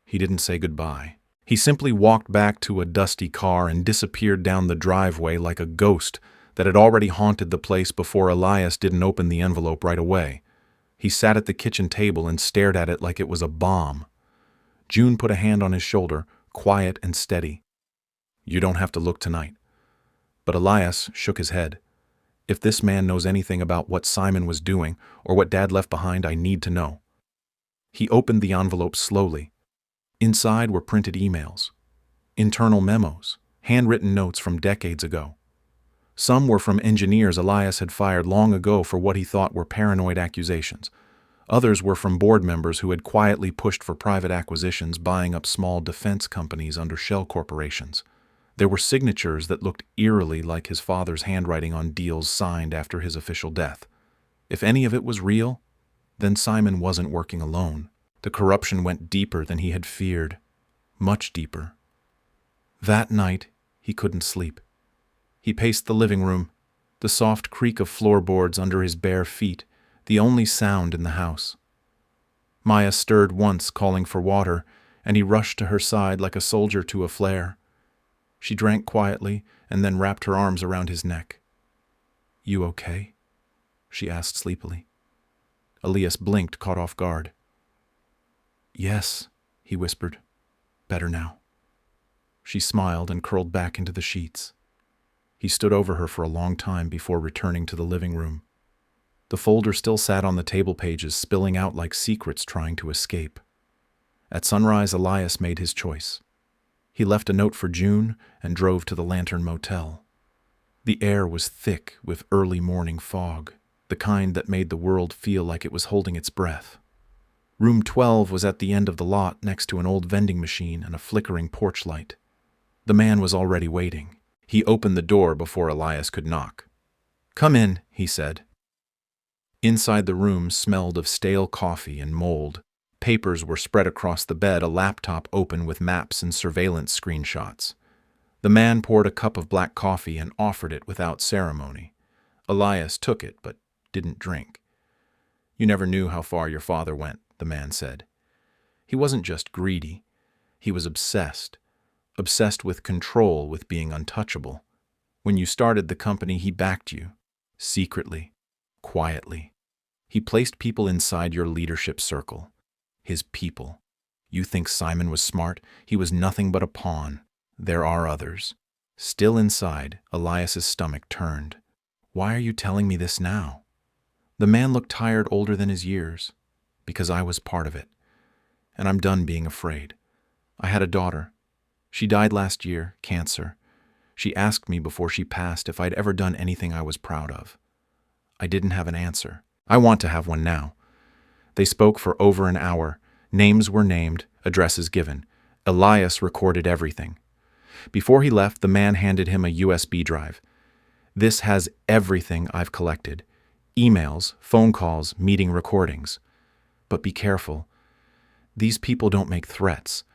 He didn't say goodbye. He simply walked back to a dusty car and disappeared down the driveway like a ghost that had already haunted the place before Elias didn't open the envelope right away. He sat at the kitchen table and stared at it like it was a bomb. June put a hand on his shoulder, quiet and steady. "You don't have to look tonight." But Elias shook his head. "If this man knows anything about what Simon was doing or what Dad left behind, I need to know." He opened the envelope slowly. Inside were printed emails, internal memos, handwritten notes from decades ago. Some were from engineers Elias had fired long ago for what he thought were paranoid accusations. Others were from board members who had quietly pushed for private acquisitions, buying up small defense companies under shell corporations. There were signatures that looked eerily like his father's handwriting on deals signed after his official death. If any of it was real, then Simon wasn't working alone. The corruption went deeper than he had feared, much deeper. That night, he couldn't sleep. He paced the living room, the soft creak of floorboards under his bare feet, the only sound in the house. Maya stirred once, calling for water, and he rushed to her side like a soldier to a flare. She drank quietly and then wrapped her arms around his neck. "You okay?" she asked sleepily. Elias blinked, caught off guard. "Yes," he whispered. "Better now." She smiled and curled back into the sheets. He stood over her for a long time before returning to the living room. The folder still sat on the table pages, spilling out like secrets trying to escape. At sunrise, Elias made his choice. He left a note for June and drove to the Lantern Motel. The air was thick with early morning fog, the kind that made the world feel like it was holding its breath. Room 12 was at the end of the lot next to an old vending machine and a flickering porch light. The man was already waiting. He opened the door before Elias could knock. "Come in," he said. Inside the room smelled of stale coffee and mold. Papers were spread across the bed, a laptop open with maps and surveillance screenshots. The man poured a cup of black coffee and offered it without ceremony. Elias took it, but didn't drink. "You never knew how far your father went," the man said. "He wasn't just greedy. He was obsessed. Obsessed with control, with being untouchable. When you started the company, he backed you. Secretly. Quietly. He placed people inside your leadership circle. His people. You think Simon was smart? He was nothing but a pawn. There are others." Still inside, Elias's stomach turned. "Why are you telling me this now?" The man looked tired, older than his years. "Because I was part of it. And I'm done being afraid. I had a daughter. She died last year, cancer. She asked me before she passed if I'd ever done anything I was proud of. I didn't have an answer. I want to have one now." They spoke for over an hour. Names were named, addresses given. Elias recorded everything. Before he left, the man handed him a USB drive. "This has everything I've collected. Emails, phone calls, meeting recordings. But be careful. These people don't make threats.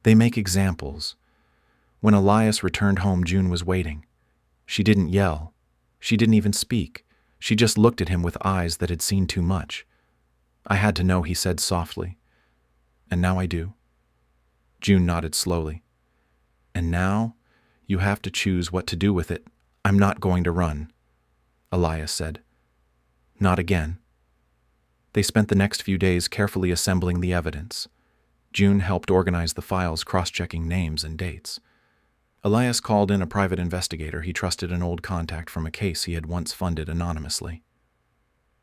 They make examples." When Elias returned home, June was waiting. She didn't yell. She didn't even speak. She just looked at him with eyes that had seen too much. "I had to know," he said softly. "And now I do." June nodded slowly. "And now you have to choose what to do with it. I'm not going to run," Elias said. "Not again." They spent the next few days carefully assembling the evidence. June helped organize the files, cross-checking names and dates. Elias called in a private investigator. He trusted an old contact from a case he had once funded anonymously.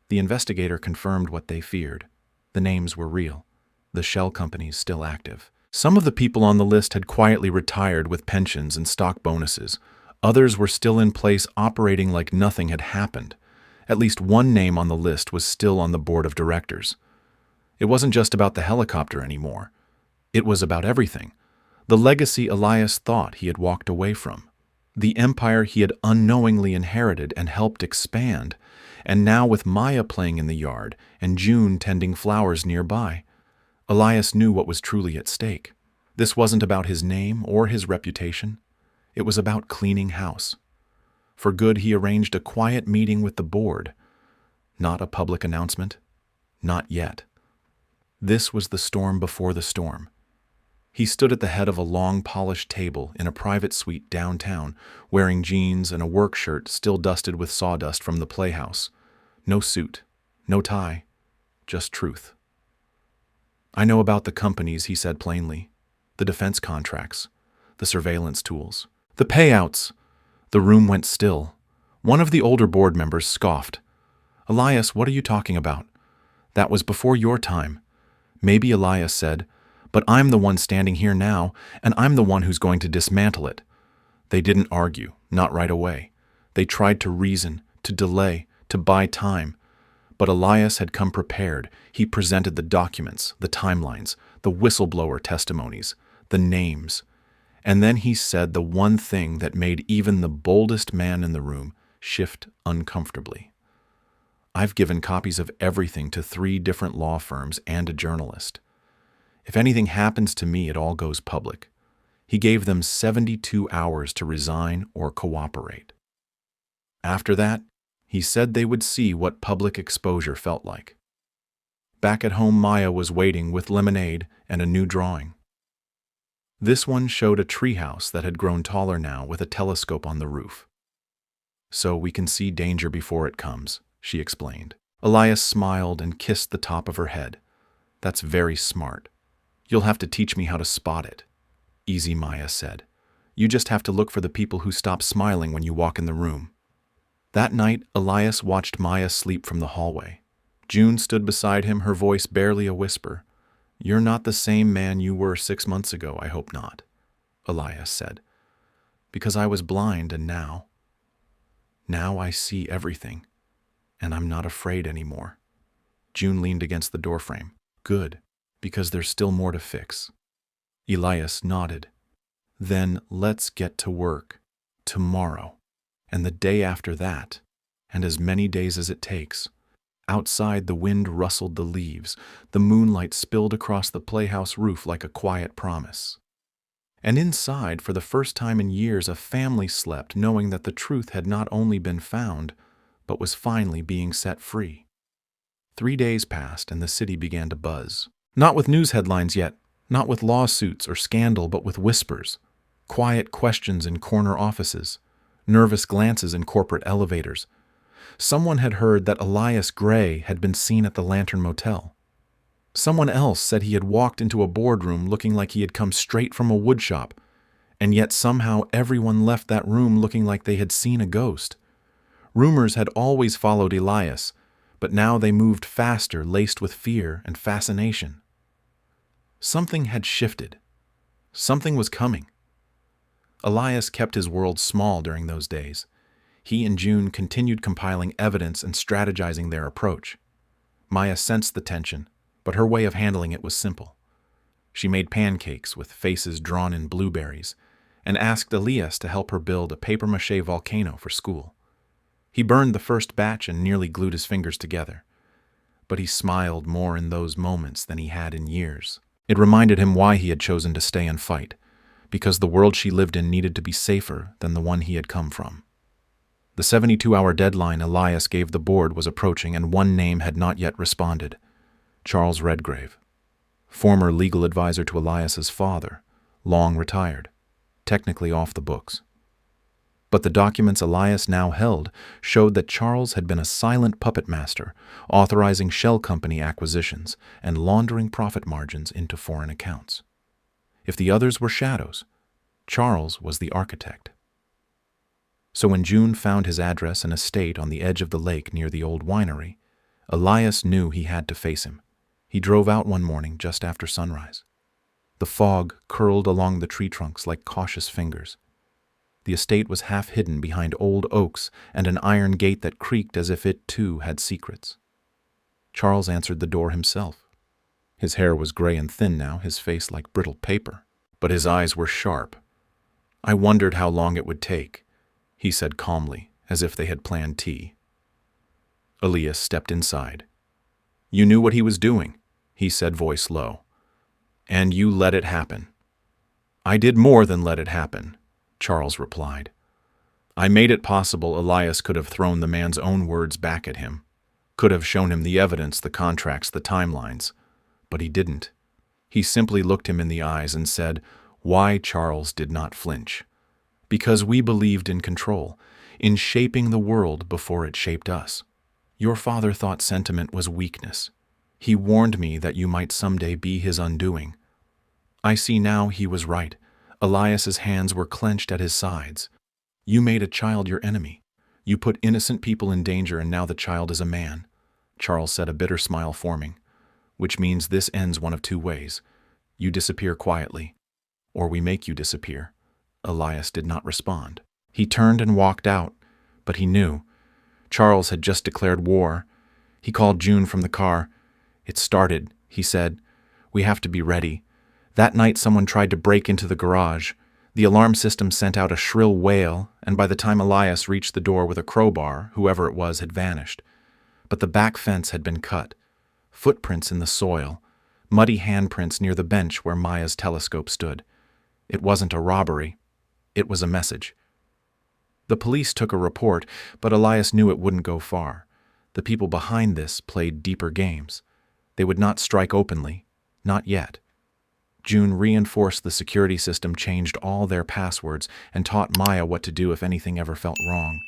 The investigator confirmed what they feared. The names were real, the shell companies still active. Some of the people on the list had quietly retired with pensions and stock bonuses. Others were still in place, operating like nothing had happened. At least one name on the list was still on the board of directors. It wasn't just about the helicopter anymore. It was about everything. The legacy Elias thought he had walked away from. The empire he had unknowingly inherited and helped expand. And now with Maya playing in the yard and June tending flowers nearby, Elias knew what was truly at stake. This wasn't about his name or his reputation. It was about cleaning house. For good, he arranged a quiet meeting with the board. Not a public announcement. Not yet. This was the storm before the storm. He stood at the head of a long, polished table in a private suite downtown, wearing jeans and a work shirt still dusted with sawdust from the playhouse. No suit, no tie, just truth. "I know about the companies," he said plainly. "The defense contracts, the surveillance tools, the payouts." The room went still. One of the older board members scoffed. "Elias, what are you talking about? That was before your time." "Maybe," Elias said, "but I'm the one standing here now, and I'm the one who's going to dismantle it." They didn't argue, not right away. They tried to reason, to delay, to buy time. But Elias had come prepared. He presented the documents, the timelines, the whistleblower testimonies, the names. And then he said the one thing that made even the boldest man in the room shift uncomfortably. "I've given copies of everything to 3 different law firms and a journalist. If anything happens to me, it all goes public." He gave them 72 hours to resign or cooperate. After that, he said they would see what public exposure felt like. Back at home, Maya was waiting with lemonade and a new drawing. This one showed a treehouse that had grown taller now with a telescope on the roof. "So we can see danger before it comes," she explained. Elias smiled and kissed the top of her head. "That's very smart. You'll have to teach me how to spot it." "Easy," Maya said. "You just have to look for the people who stop smiling when you walk in the room." That night, Elias watched Maya sleep from the hallway. June stood beside him, her voice barely a whisper. "You're not the same man you were 6 months ago, I hope not," Elias said. "Because I was blind, and now I see everything, and I'm not afraid anymore." June leaned against the doorframe. "Good, because there's still more to fix." Elias nodded. "Then let's get to work. Tomorrow, and the day after that, and as many days as it takes." Outside, the wind rustled the leaves. The moonlight spilled across the playhouse roof like a quiet promise. And inside, for the first time in years, a family slept, knowing that the truth had not only been found, but was finally being set free. 3 days passed, and the city began to buzz. Not with news headlines yet, not with lawsuits or scandal, but with whispers. Quiet questions in corner offices, nervous glances in corporate elevators. Someone had heard that Elias Gray had been seen at the Lantern Motel. Someone else said he had walked into a boardroom looking like he had come straight from a woodshop, and yet somehow everyone left that room looking like they had seen a ghost. Rumors had always followed Elias, but now they moved faster, laced with fear and fascination. Something had shifted. Something was coming. Elias kept his world small during those days. He and June continued compiling evidence and strategizing their approach. Maya sensed the tension, but her way of handling it was simple. She made pancakes with faces drawn in blueberries and asked Elias to help her build a papier-mâché volcano for school. He burned the first batch and nearly glued his fingers together, but he smiled more in those moments than he had in years. It reminded him why he had chosen to stay and fight, because the world she lived in needed to be safer than the one he had come from. The 72-hour deadline Elias gave the board was approaching, and one name had not yet responded: Charles Redgrave, former legal advisor to Elias's father, long retired, technically off the books. But the documents Elias now held showed that Charles had been a silent puppet master, authorizing shell company acquisitions and laundering profit margins into foreign accounts. If the others were shadows, Charles was the architect. So when June found his address and estate on the edge of the lake near the old winery, Elias knew he had to face him. He drove out one morning just after sunrise. The fog curled along the tree trunks like cautious fingers. The estate was half hidden behind old oaks and an iron gate that creaked as if it, too, had secrets. Charles answered the door himself. His hair was gray and thin now, his face like brittle paper, but his eyes were sharp. "I wondered how long it would take," he said calmly, as if they had planned tea. Elias stepped inside. "You knew what he was doing," he said, voice low. "And you let it happen." "I did more than let it happen," Charles replied. "I made it possible Elias could have thrown the man's own words back at him, could have shown him the evidence, the contracts, the timelines. But he didn't. He simply looked him in the eyes and said, why Charles did not flinch. Because we believed in control, in shaping the world before it shaped us. Your father thought sentiment was weakness. He warned me that you might someday be his undoing. I see now he was right. Elias's hands were clenched at his sides. You made a child your enemy. You put innocent people in danger, and now the child is a man." Charles said, a bitter smile forming. "Which means this ends one of two ways. You disappear quietly, or we make you disappear." Elias did not respond. He turned and walked out, but he knew. Charles had just declared war. He called June from the car. "It started," he said. "We have to be ready. That night someone tried to break into the garage. The alarm system sent out a shrill wail, and by the time Elias reached the door with a crowbar, whoever it was had vanished. But the back fence had been cut. Footprints in the soil. Muddy handprints near the bench where Maya's telescope stood. It wasn't a robbery. It was a message. The police took a report, but Elias knew it wouldn't go far. The people behind this played deeper games. They would not strike openly. Not yet. June reinforced the security system, changed all their passwords, and taught Maya what to do if anything ever felt wrong.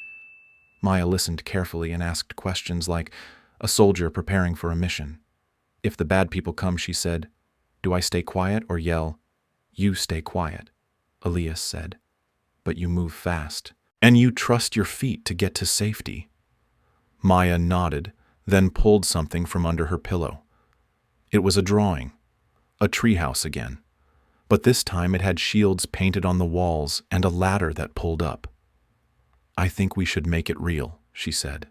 Maya listened carefully and asked questions like a soldier preparing for a mission. If the bad people come, she said, "Do I stay quiet or yell?" "You stay quiet," Elias said. "But you move fast. And you trust your feet to get to safety." Maya nodded, then pulled something from under her pillow. It was a drawing. A treehouse again. But this time it had shields painted on the walls and a ladder that pulled up. "I think we should make it real," she said.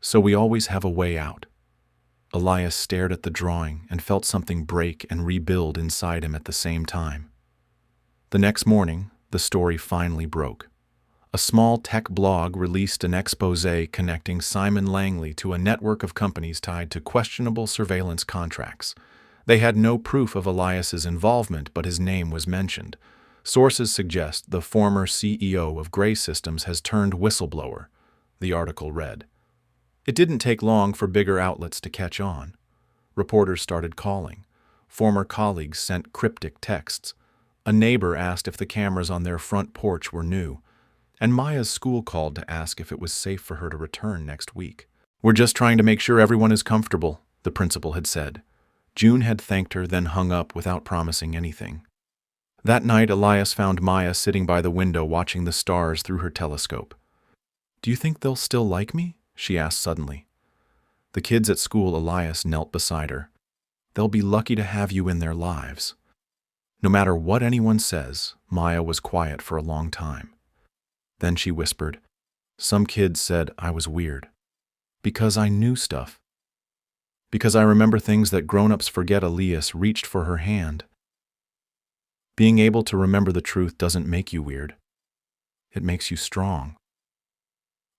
"So we always have a way out." Elias stared at the drawing and felt something break and rebuild inside him at the same time. The next morning, the story finally broke. A small tech blog released an exposé connecting Simon Langley to a network of companies tied to questionable surveillance contracts. They had no proof of Elias's involvement, but his name was mentioned. Sources suggest the former CEO of Gray Systems has turned whistleblower, the article read. It didn't take long for bigger outlets to catch on. Reporters started calling. Former colleagues sent cryptic texts. A neighbor asked if the cameras on their front porch were new. And Maya's school called to ask if it was safe for her to return next week. "We're just trying to make sure everyone is comfortable," the principal had said. June had thanked her, then hung up without promising anything. That night, Elias found Maya sitting by the window watching the stars through her telescope. "Do you think they'll still like me?" she asked suddenly. The kids at school, Elias knelt beside her. "They'll be lucky to have you in their lives." No matter what anyone says, Maya was quiet for a long time. Then she whispered, "Some kids said I was weird. Because I knew stuff. Because I remember things that grown-ups forget." Elias reached for her hand. "Being able to remember the truth doesn't make you weird. It makes you strong.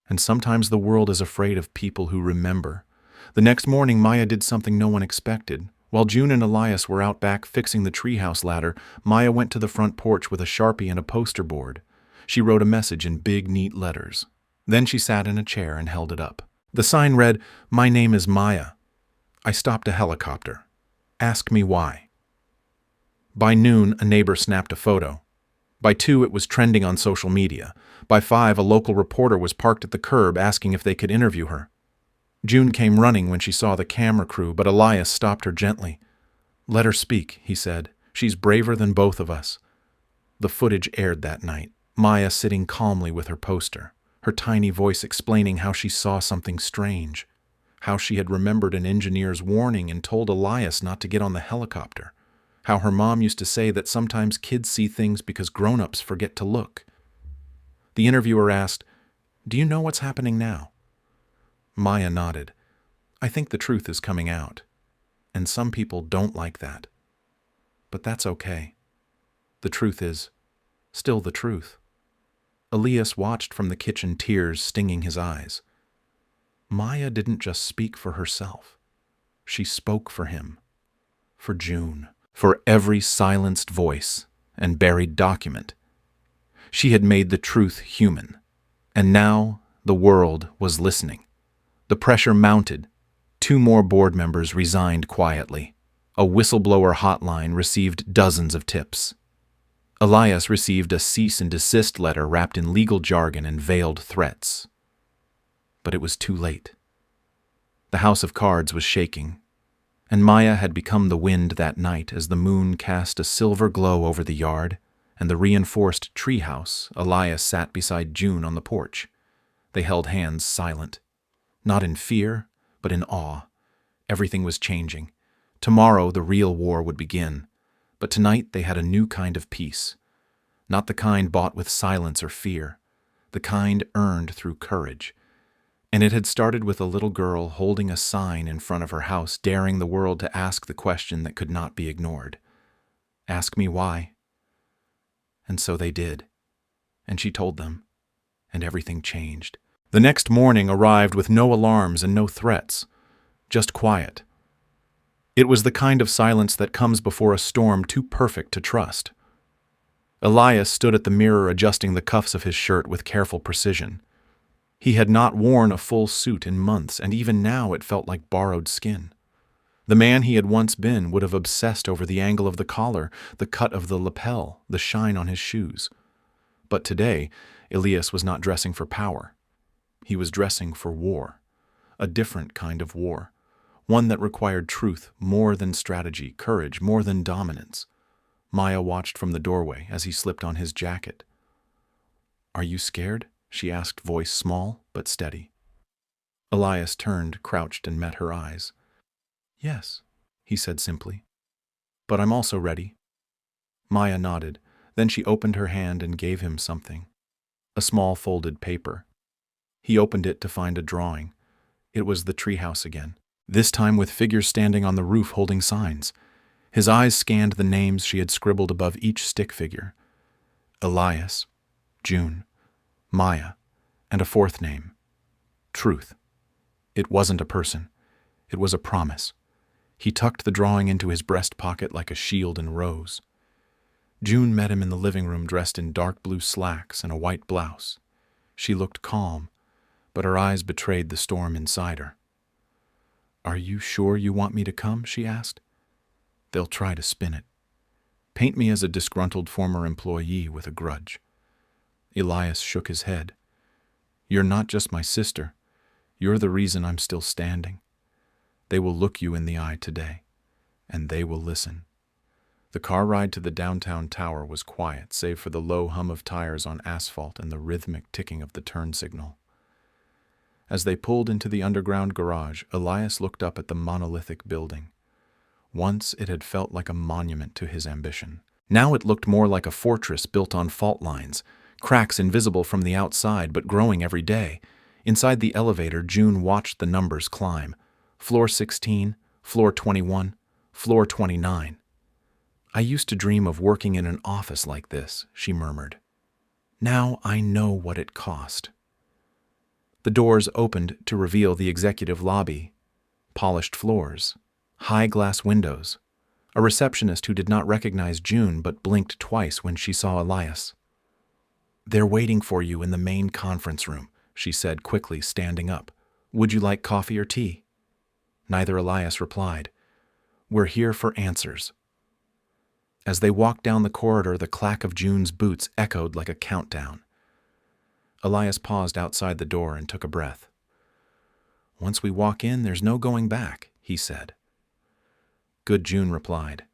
And sometimes the world is afraid of people who remember." The next morning, Maya did something no one expected. While June and Elias were out back fixing the treehouse ladder, Maya went to the front porch with a Sharpie and a poster board. She wrote a message in big, neat letters. Then she sat in a chair and held it up. The sign read, "My name is Maya. I stopped a helicopter. Ask me why." By noon, a neighbor snapped a photo. By 2, it was trending on social media. By 5, a local reporter was parked at the curb asking if they could interview her. June came running when she saw the camera crew, but Elias stopped her gently. "Let her speak," he said. "She's braver than both of us." The footage aired that night, Maya sitting calmly with her poster, her tiny voice explaining how she saw something strange, how she had remembered an engineer's warning and told Elias not to get on the helicopter, how her mom used to say that sometimes kids see things because grown-ups forget to look. The interviewer asked, "Do you know what's happening now?" Maya nodded. "I think the truth is coming out, and some people don't like that. But that's okay. The truth is still the truth." Elias watched from the kitchen, tears stinging his eyes. Maya didn't just speak for herself. She spoke for him, for June, for every silenced voice and buried document. She had made the truth human, and now the world was listening. The pressure mounted. 2 more board members resigned quietly. A whistleblower hotline received dozens of tips. Elias received a cease and desist letter wrapped in legal jargon and veiled threats. But it was too late. The house of cards was shaking, and Maya had become the wind that night as the moon cast a silver glow over the yard and the reinforced treehouse. Elias sat beside June on the porch. They held hands, silent. Not in fear, but in awe. Everything was changing. Tomorrow the real war would begin. But tonight they had a new kind of peace. Not the kind bought with silence or fear. The kind earned through courage. And it had started with a little girl holding a sign in front of her house, daring the world to ask the question that could not be ignored. "Ask me why." And so they did. And she told them. And everything changed. The next morning arrived with no alarms and no threats. Just quiet. It was the kind of silence that comes before a storm too perfect to trust. Elias stood at the mirror adjusting the cuffs of his shirt with careful precision. He had not worn a full suit in months, and even now it felt like borrowed skin. The man he had once been would have obsessed over the angle of the collar, the cut of the lapel, the shine on his shoes. But today, Elias was not dressing for power. He was dressing for war. A different kind of war. One that required truth more than strategy, courage more than dominance. Maya watched from the doorway as he slipped on his jacket. "Are you scared?" she asked, voice small but steady. Elias turned, crouched, and met her eyes. "Yes," he said simply. "But I'm also ready." Maya nodded. Then she opened her hand and gave him something. A small folded paper. He opened it to find a drawing. It was the treehouse again, this time with figures standing on the roof holding signs. His eyes scanned the names she had scribbled above each stick figure. Elias, June, Maya, and a 4th name. Truth. It wasn't a person. It was a promise. He tucked the drawing into his breast pocket like a shield and rose. June met him in the living room dressed in dark blue slacks and a white blouse. She looked calm, but her eyes betrayed the storm inside her. "Are you sure you want me to come?" she asked. "They'll try to spin it. Paint me as a disgruntled former employee with a grudge." Elias shook his head. "You're not just my sister. You're the reason I'm still standing. They will look you in the eye today, and they will listen." The car ride to the downtown tower was quiet, save for the low hum of tires on asphalt and the rhythmic ticking of the turn signal. As they pulled into the underground garage, Elias looked up at the monolithic building. Once it had felt like a monument to his ambition. Now it looked more like a fortress built on fault lines, cracks invisible from the outside but growing every day. Inside the elevator, June watched the numbers climb. Floor 16, floor 21, floor 29. "I used to dream of working in an office like this," she murmured. "Now I know what it cost." The doors opened to reveal the executive lobby. Polished floors, high glass windows, a receptionist who did not recognize June but blinked twice when she saw Elias. "They're waiting for you in the main conference room," she said quickly, standing up. "Would you like coffee or tea?" Neither Elias replied. "We're here for answers." As they walked down the corridor, the clack of June's boots echoed like a countdown. Elias paused outside the door and took a breath. "Once we walk in, there's no going back," he said. Good June replied,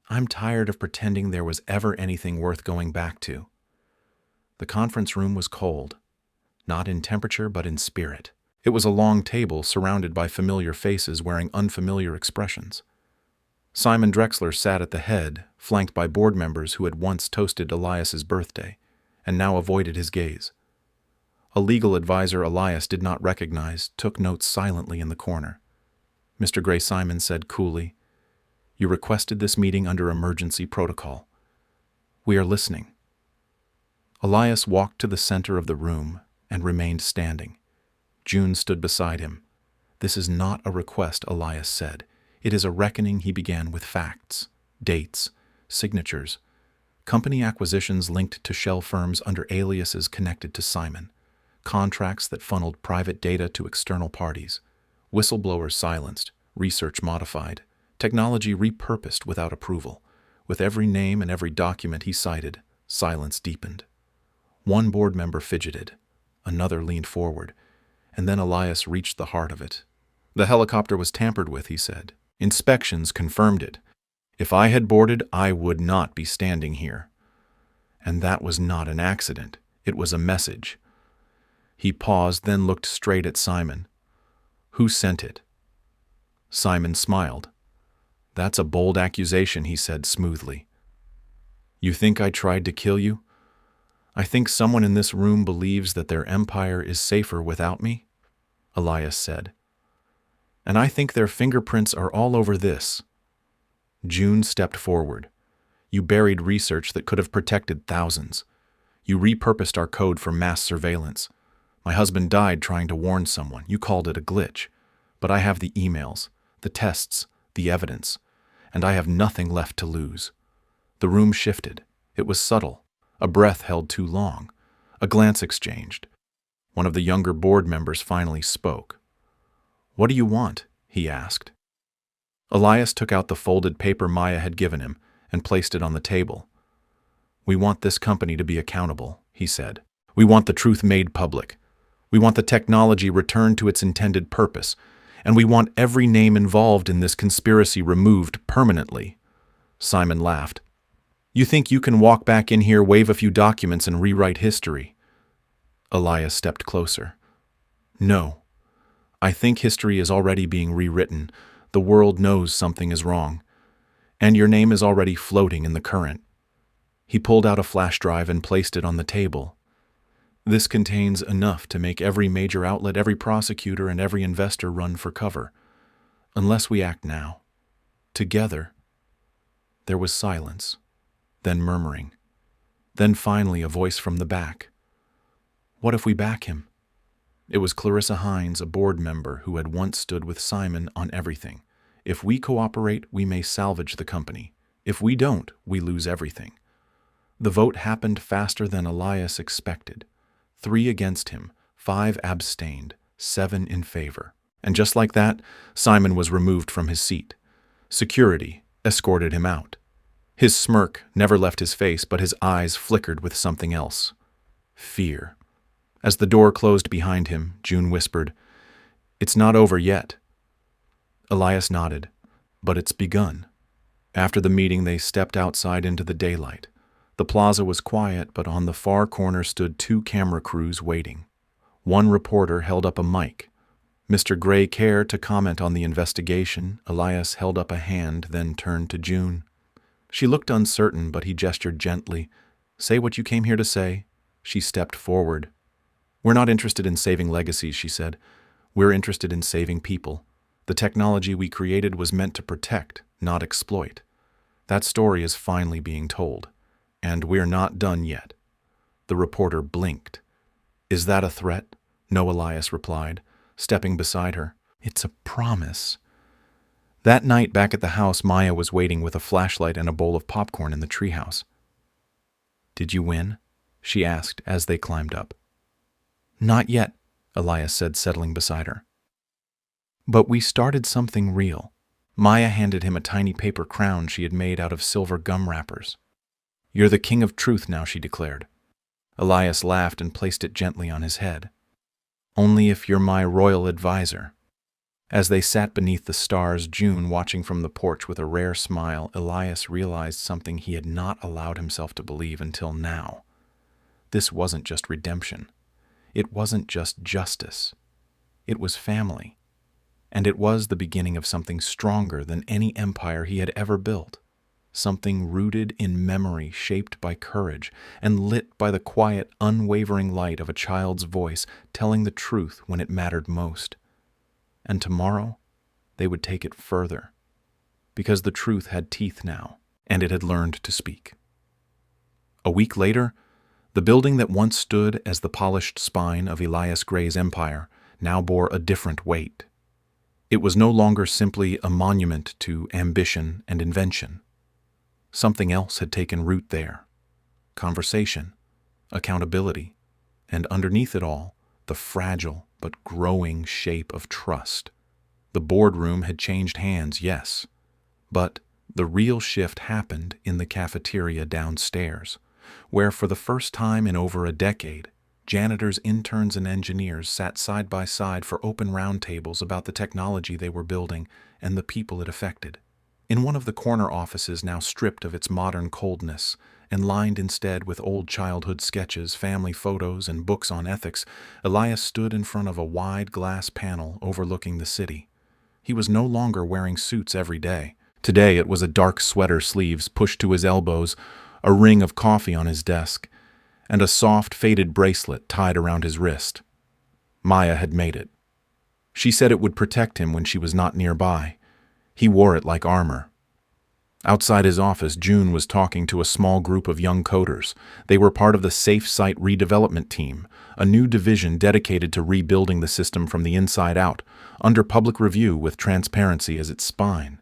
"I'm tired of pretending there was ever anything worth going back to." The conference room was cold, not in temperature but in spirit. It was a long table surrounded by familiar faces wearing unfamiliar expressions. Simon Drexler sat at the head, flanked by board members who had once toasted Elias's birthday, and now avoided his gaze. A legal advisor Elias did not recognize took notes silently in the corner. Mr. Gray Simon said coolly, "You requested this meeting under emergency protocol. We are listening." Elias walked to the center of the room and remained standing. June stood beside him. "This is not a request," Elias said. "It is a reckoning." He began with facts, dates, signatures, company acquisitions linked to shell firms under aliases connected to Simon, contracts that funneled private data to external parties, whistleblowers silenced, research modified, technology repurposed without approval. With every name and every document he cited, silence deepened. One board member fidgeted, another leaned forward, and then Elias reached the heart of it. "The helicopter was tampered with," he said. "Inspections confirmed it. If I had boarded, I would not be standing here. And that was not an accident. It was a message." He paused, then looked straight at Simon. "Who sent it?" Simon smiled. "That's a bold accusation," he said smoothly. "You think I tried to kill you? I think someone in this room believes that their empire is safer without me," Elias said. "And I think their fingerprints are all over this." June stepped forward. "You buried research that could have protected thousands. You repurposed our code for mass surveillance. My husband died trying to warn someone. You called it a glitch. But I have the emails, the tests, the evidence, and I have nothing left to lose." The room shifted. It was subtle. A breath held too long. A glance exchanged. One of the younger board members finally spoke. "What do you want?" he asked. Elias took out the folded paper Maya had given him and placed it on the table. "We want this company to be accountable," he said. "We want the truth made public. We want the technology returned to its intended purpose, and we want every name involved in this conspiracy removed permanently." Simon laughed. "You think you can walk back in here, wave a few documents, and rewrite history?" Elias stepped closer. "No. I think history is already being rewritten. The world knows something is wrong. And your name is already floating in the current." He pulled out a flash drive and placed it on the table. "This contains enough to make every major outlet, every prosecutor, and every investor run for cover. Unless we act now. Together." There was silence. Then murmuring. Then finally a voice from the back. "What if we back him?" It was Clarissa Hines, a board member who had once stood with Simon on everything. "If we cooperate, we may salvage the company. If we don't, we lose everything." The vote happened faster than Elias expected. 3 against him, 5 abstained, 7 in favor. And just like that, Simon was removed from his seat. Security escorted him out. His smirk never left his face, but his eyes flickered with something else. Fear. As the door closed behind him, June whispered, "It's not over yet." Elias nodded. "But it's begun." After the meeting, they stepped outside into the daylight. The plaza was quiet, but on the far corner stood 2 camera crews waiting. One reporter held up a mic. "Mr. Gray care to comment on the investigation?" Elias held up a hand, then turned to June. She looked uncertain, but he gestured gently. "Say what you came here to say." She stepped forward. "We're not interested in saving legacies," she said. "We're interested in saving people. The technology we created was meant to protect, not exploit. That story is finally being told. And we're not done yet." The reporter blinked. "Is that a threat?" "No," Elias replied, stepping beside her. "It's a promise." That night back at the house, Maya was waiting with a flashlight and a bowl of popcorn in the treehouse. "Did you win?" she asked as they climbed up. "Not yet," Elias said, settling beside her. "But we started something real." Maya handed him a tiny paper crown she had made out of silver gum wrappers. "You're the king of truth now," she declared. Elias laughed and placed it gently on his head. "Only if you're my royal advisor." As they sat beneath the stars, June watching from the porch with a rare smile, Elias realized something he had not allowed himself to believe until now. This wasn't just redemption. It wasn't just justice. It was family. And it was the beginning of something stronger than any empire he had ever built. Something rooted in memory, shaped by courage, and lit by the quiet, unwavering light of a child's voice telling the truth when it mattered most. And tomorrow, they would take it further, because the truth had teeth now, and it had learned to speak. A week later, the building that once stood as the polished spine of Elias Gray's empire now bore a different weight. It was no longer simply a monument to ambition and invention. Something else had taken root there: conversation, accountability, and underneath it all, the fragile but growing shape of trust. The boardroom had changed hands, yes, but the real shift happened in the cafeteria downstairs, where for the first time in over a decade, janitors, interns, and engineers sat side by side for open roundtables about the technology they were building and the people it affected. In one of the corner offices, now stripped of its modern coldness and lined instead with old childhood sketches, family photos, and books on ethics, Elias stood in front of a wide glass panel overlooking the city. He was no longer wearing suits every day. Today it was a dark sweater, sleeves pushed to his elbows, a ring of coffee on his desk, and a soft, faded bracelet tied around his wrist. Maya had made it. She said it would protect him when she was not nearby. He wore it like armor. Outside his office, June was talking to a small group of young coders. They were part of the Safe Site Redevelopment Team, a new division dedicated to rebuilding the system from the inside out, under public review with transparency as its spine.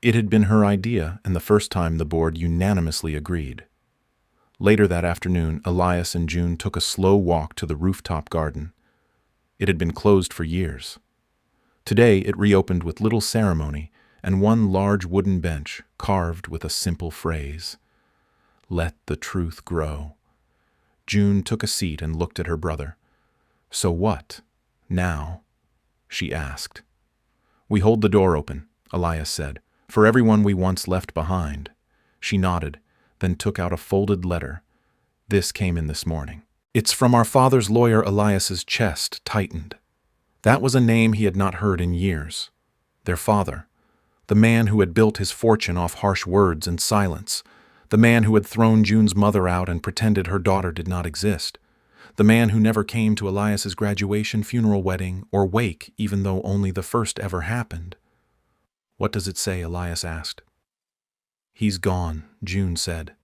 It had been her idea, and the first time the board unanimously agreed. Later that afternoon, Elias and June took a slow walk to the rooftop garden. It had been closed for years. Today it reopened with little ceremony and one large wooden bench carved with a simple phrase: "Let the truth grow." June took a seat and looked at her brother. "So what, now?" she asked. "We hold the door open," Elias said, "for everyone we once left behind." She nodded, then took out a folded letter. "This came in this morning." "It's from our father's lawyer." Elias's chest tightened. That was a name he had not heard in years. Their father. The man who had built his fortune off harsh words and silence. The man who had thrown June's mother out and pretended her daughter did not exist. The man who never came to Elias's graduation, funeral, wedding, or wake, even though only the first ever happened. "What does it say?" Elias asked. "He's gone," June said.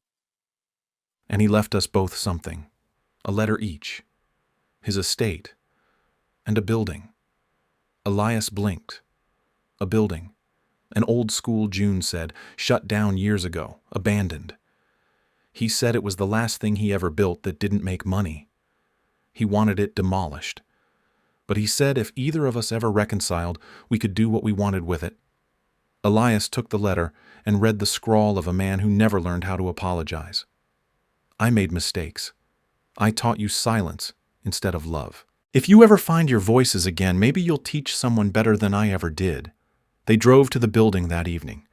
"And he left us both something. A letter each. His estate. And a building." Elias blinked. "A building. An old school," June said, "shut down years ago, abandoned. He said it was the last thing he ever built that didn't make money. He wanted it demolished. But he said if either of us ever reconciled, we could do what we wanted with it." Elias took the letter and read the scrawl of a man who never learned how to apologize. "I made mistakes. I taught you silence instead of love. If you ever find your voices again, maybe you'll teach someone better than I ever did." They drove to the building that evening.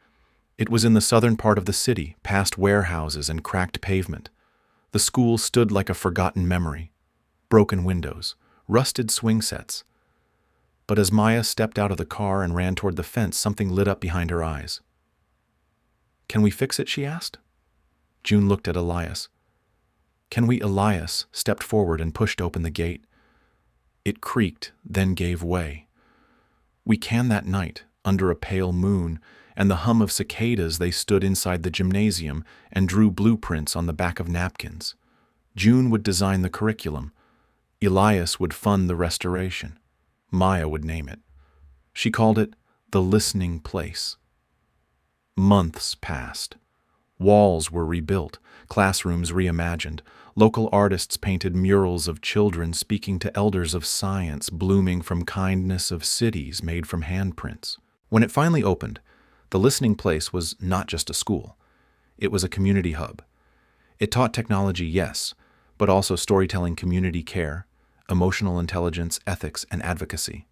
It was in the southern part of the city, past warehouses and cracked pavement. The school stood like a forgotten memory. Broken windows, rusted swing sets. But as Maya stepped out of the car and ran toward the fence, something lit up behind her eyes. "Can we fix it?" she asked. June looked at Elias. "Can we?" Elias stepped forward and pushed open the gate. It creaked, then gave way. "We can." That night, under a pale moon and the hum of cicadas, they stood inside the gymnasium and drew blueprints on the back of napkins. June would design the curriculum. Elias would fund the restoration. Maya would name it. She called it the Listening Place. Months passed. Walls were rebuilt, classrooms reimagined. Local artists painted murals of children speaking to elders of science, blooming from kindness of cities made from handprints. When it finally opened, the listening place was not just a school. It was a community hub. It taught technology, yes, but also storytelling, community care, emotional intelligence, ethics, and advocacy.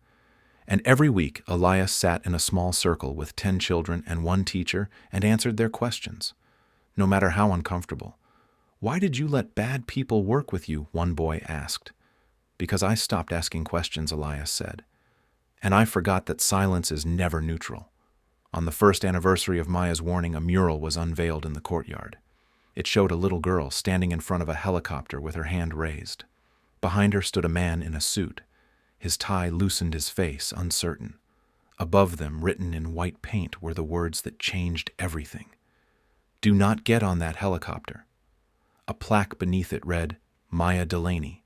And every week, Elias sat in a small circle with 10 children and one teacher and answered their questions, no matter how uncomfortable. "Why did you let bad people work with you?" one boy asked. "Because I stopped asking questions," Elias said. "And I forgot that silence is never neutral." On the first anniversary of Maya's warning, a mural was unveiled in the courtyard. It showed a little girl standing in front of a helicopter with her hand raised. Behind her stood a man in a suit. His tie loosened his face, uncertain. Above them, written in white paint, were the words that changed everything. "Do not get on that helicopter." A plaque beneath it read, "Maya Delaney.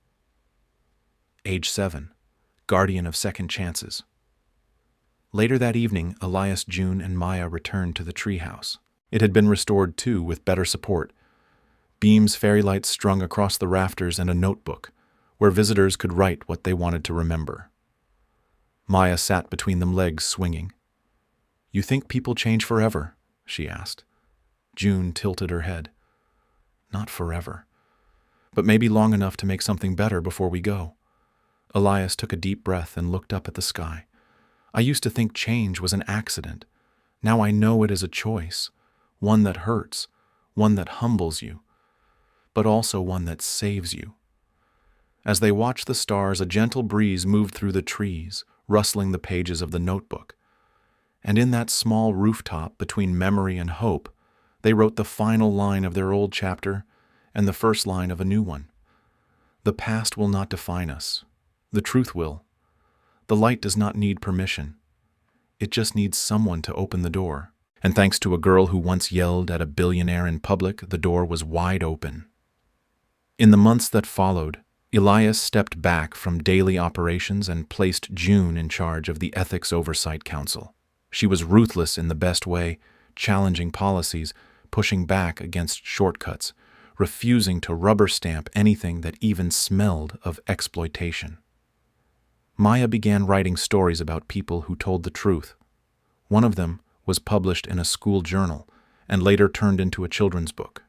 Age 7, guardian of second chances." Later that evening, Elias, June, and Maya returned to the treehouse. It had been restored too, with better support. Beams, fairy lights strung across the rafters, and a notebook, where visitors could write what they wanted to remember. Maya sat between them, legs swinging. "You think people change forever?" she asked. June tilted her head. "Not forever, but maybe long enough to make something better before we go." Elias took a deep breath and looked up at the sky. "I used to think change was an accident. Now I know it is a choice, one that hurts, one that humbles you, but also one that saves you." As they watched the stars, a gentle breeze moved through the trees, rustling the pages of the notebook. And in that small rooftop between memory and hope, they wrote the final line of their old chapter and the first line of a new one. "The past will not define us. The truth will. The light does not need permission. It just needs someone to open the door." And thanks to a girl who once yelled at a billionaire in public, the door was wide open. In the months that followed, Elias stepped back from daily operations and placed June in charge of the Ethics Oversight Council. She was ruthless in the best way, challenging policies, pushing back against shortcuts, refusing to rubber stamp anything that even smelled of exploitation. Maya began writing stories about people who told the truth. One of them was published in a school journal and later turned into a children's book.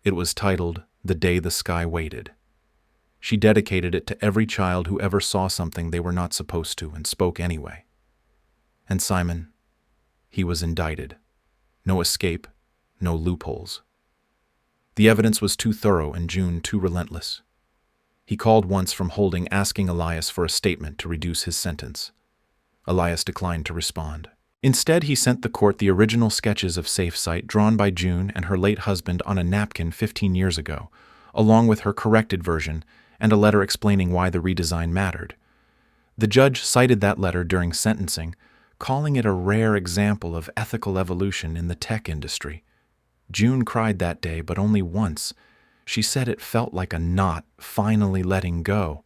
It was titled "The Day the Sky Waited." She dedicated it to every child who ever saw something they were not supposed to and spoke anyway. And Simon, he was indicted. No escape, no loopholes. The evidence was too thorough and June too relentless. He called once from holding, asking Elias for a statement to reduce his sentence. Elias declined to respond. Instead, he sent the court the original sketches of Safe Site drawn by June and her late husband on a napkin 15 years ago, along with her corrected version and a letter explaining why the redesign mattered. The judge cited that letter during sentencing, calling it a rare example of ethical evolution in the tech industry. June cried that day, but only once. She said it felt like a knot finally letting go.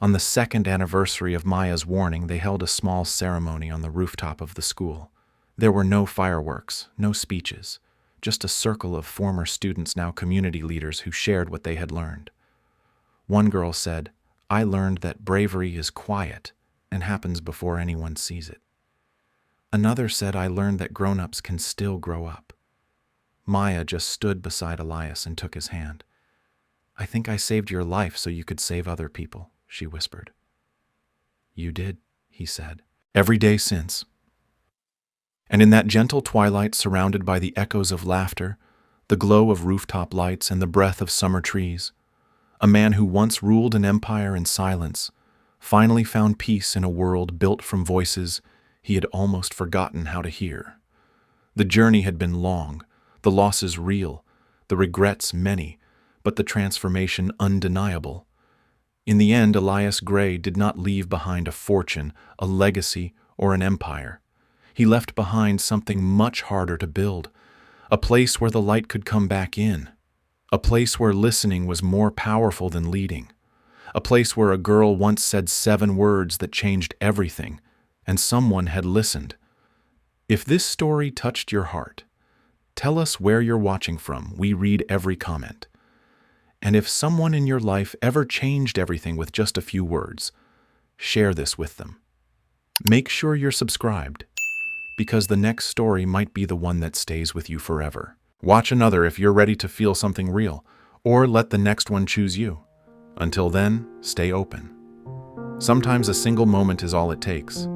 On the second anniversary of Maya's warning, they held a small ceremony on the rooftop of the school. There were no fireworks, no speeches, just a circle of former students, now community leaders, who shared what they had learned. One girl said, "I learned that bravery is quiet and happens before anyone sees it." Another said, "I learned that grown-ups can still grow up." Maya just stood beside Elias and took his hand. "I think I saved your life so you could save other people," she whispered. "You did," he said. "Every day since." And in that gentle twilight, surrounded by the echoes of laughter, the glow of rooftop lights, and the breath of summer trees, a man who once ruled an empire in silence finally found peace in a world built from voices he had almost forgotten how to hear. The journey had been long, the losses real, the regrets many, but the transformation undeniable. In the end, Elias Gray did not leave behind a fortune, a legacy, or an empire. He left behind something much harder to build, a place where the light could come back in, a place where listening was more powerful than leading, a place where a girl once said 7 words that changed everything, and someone had listened. If this story touched your heart, tell us where you're watching from. We read every comment. And if someone in your life ever changed everything with just a few words, share this with them. Make sure you're subscribed. because the next story might be the one that stays with you forever. Watch another if you're ready to feel something real, or let the next one choose you. Until then, stay open. Sometimes a single moment is all it takes.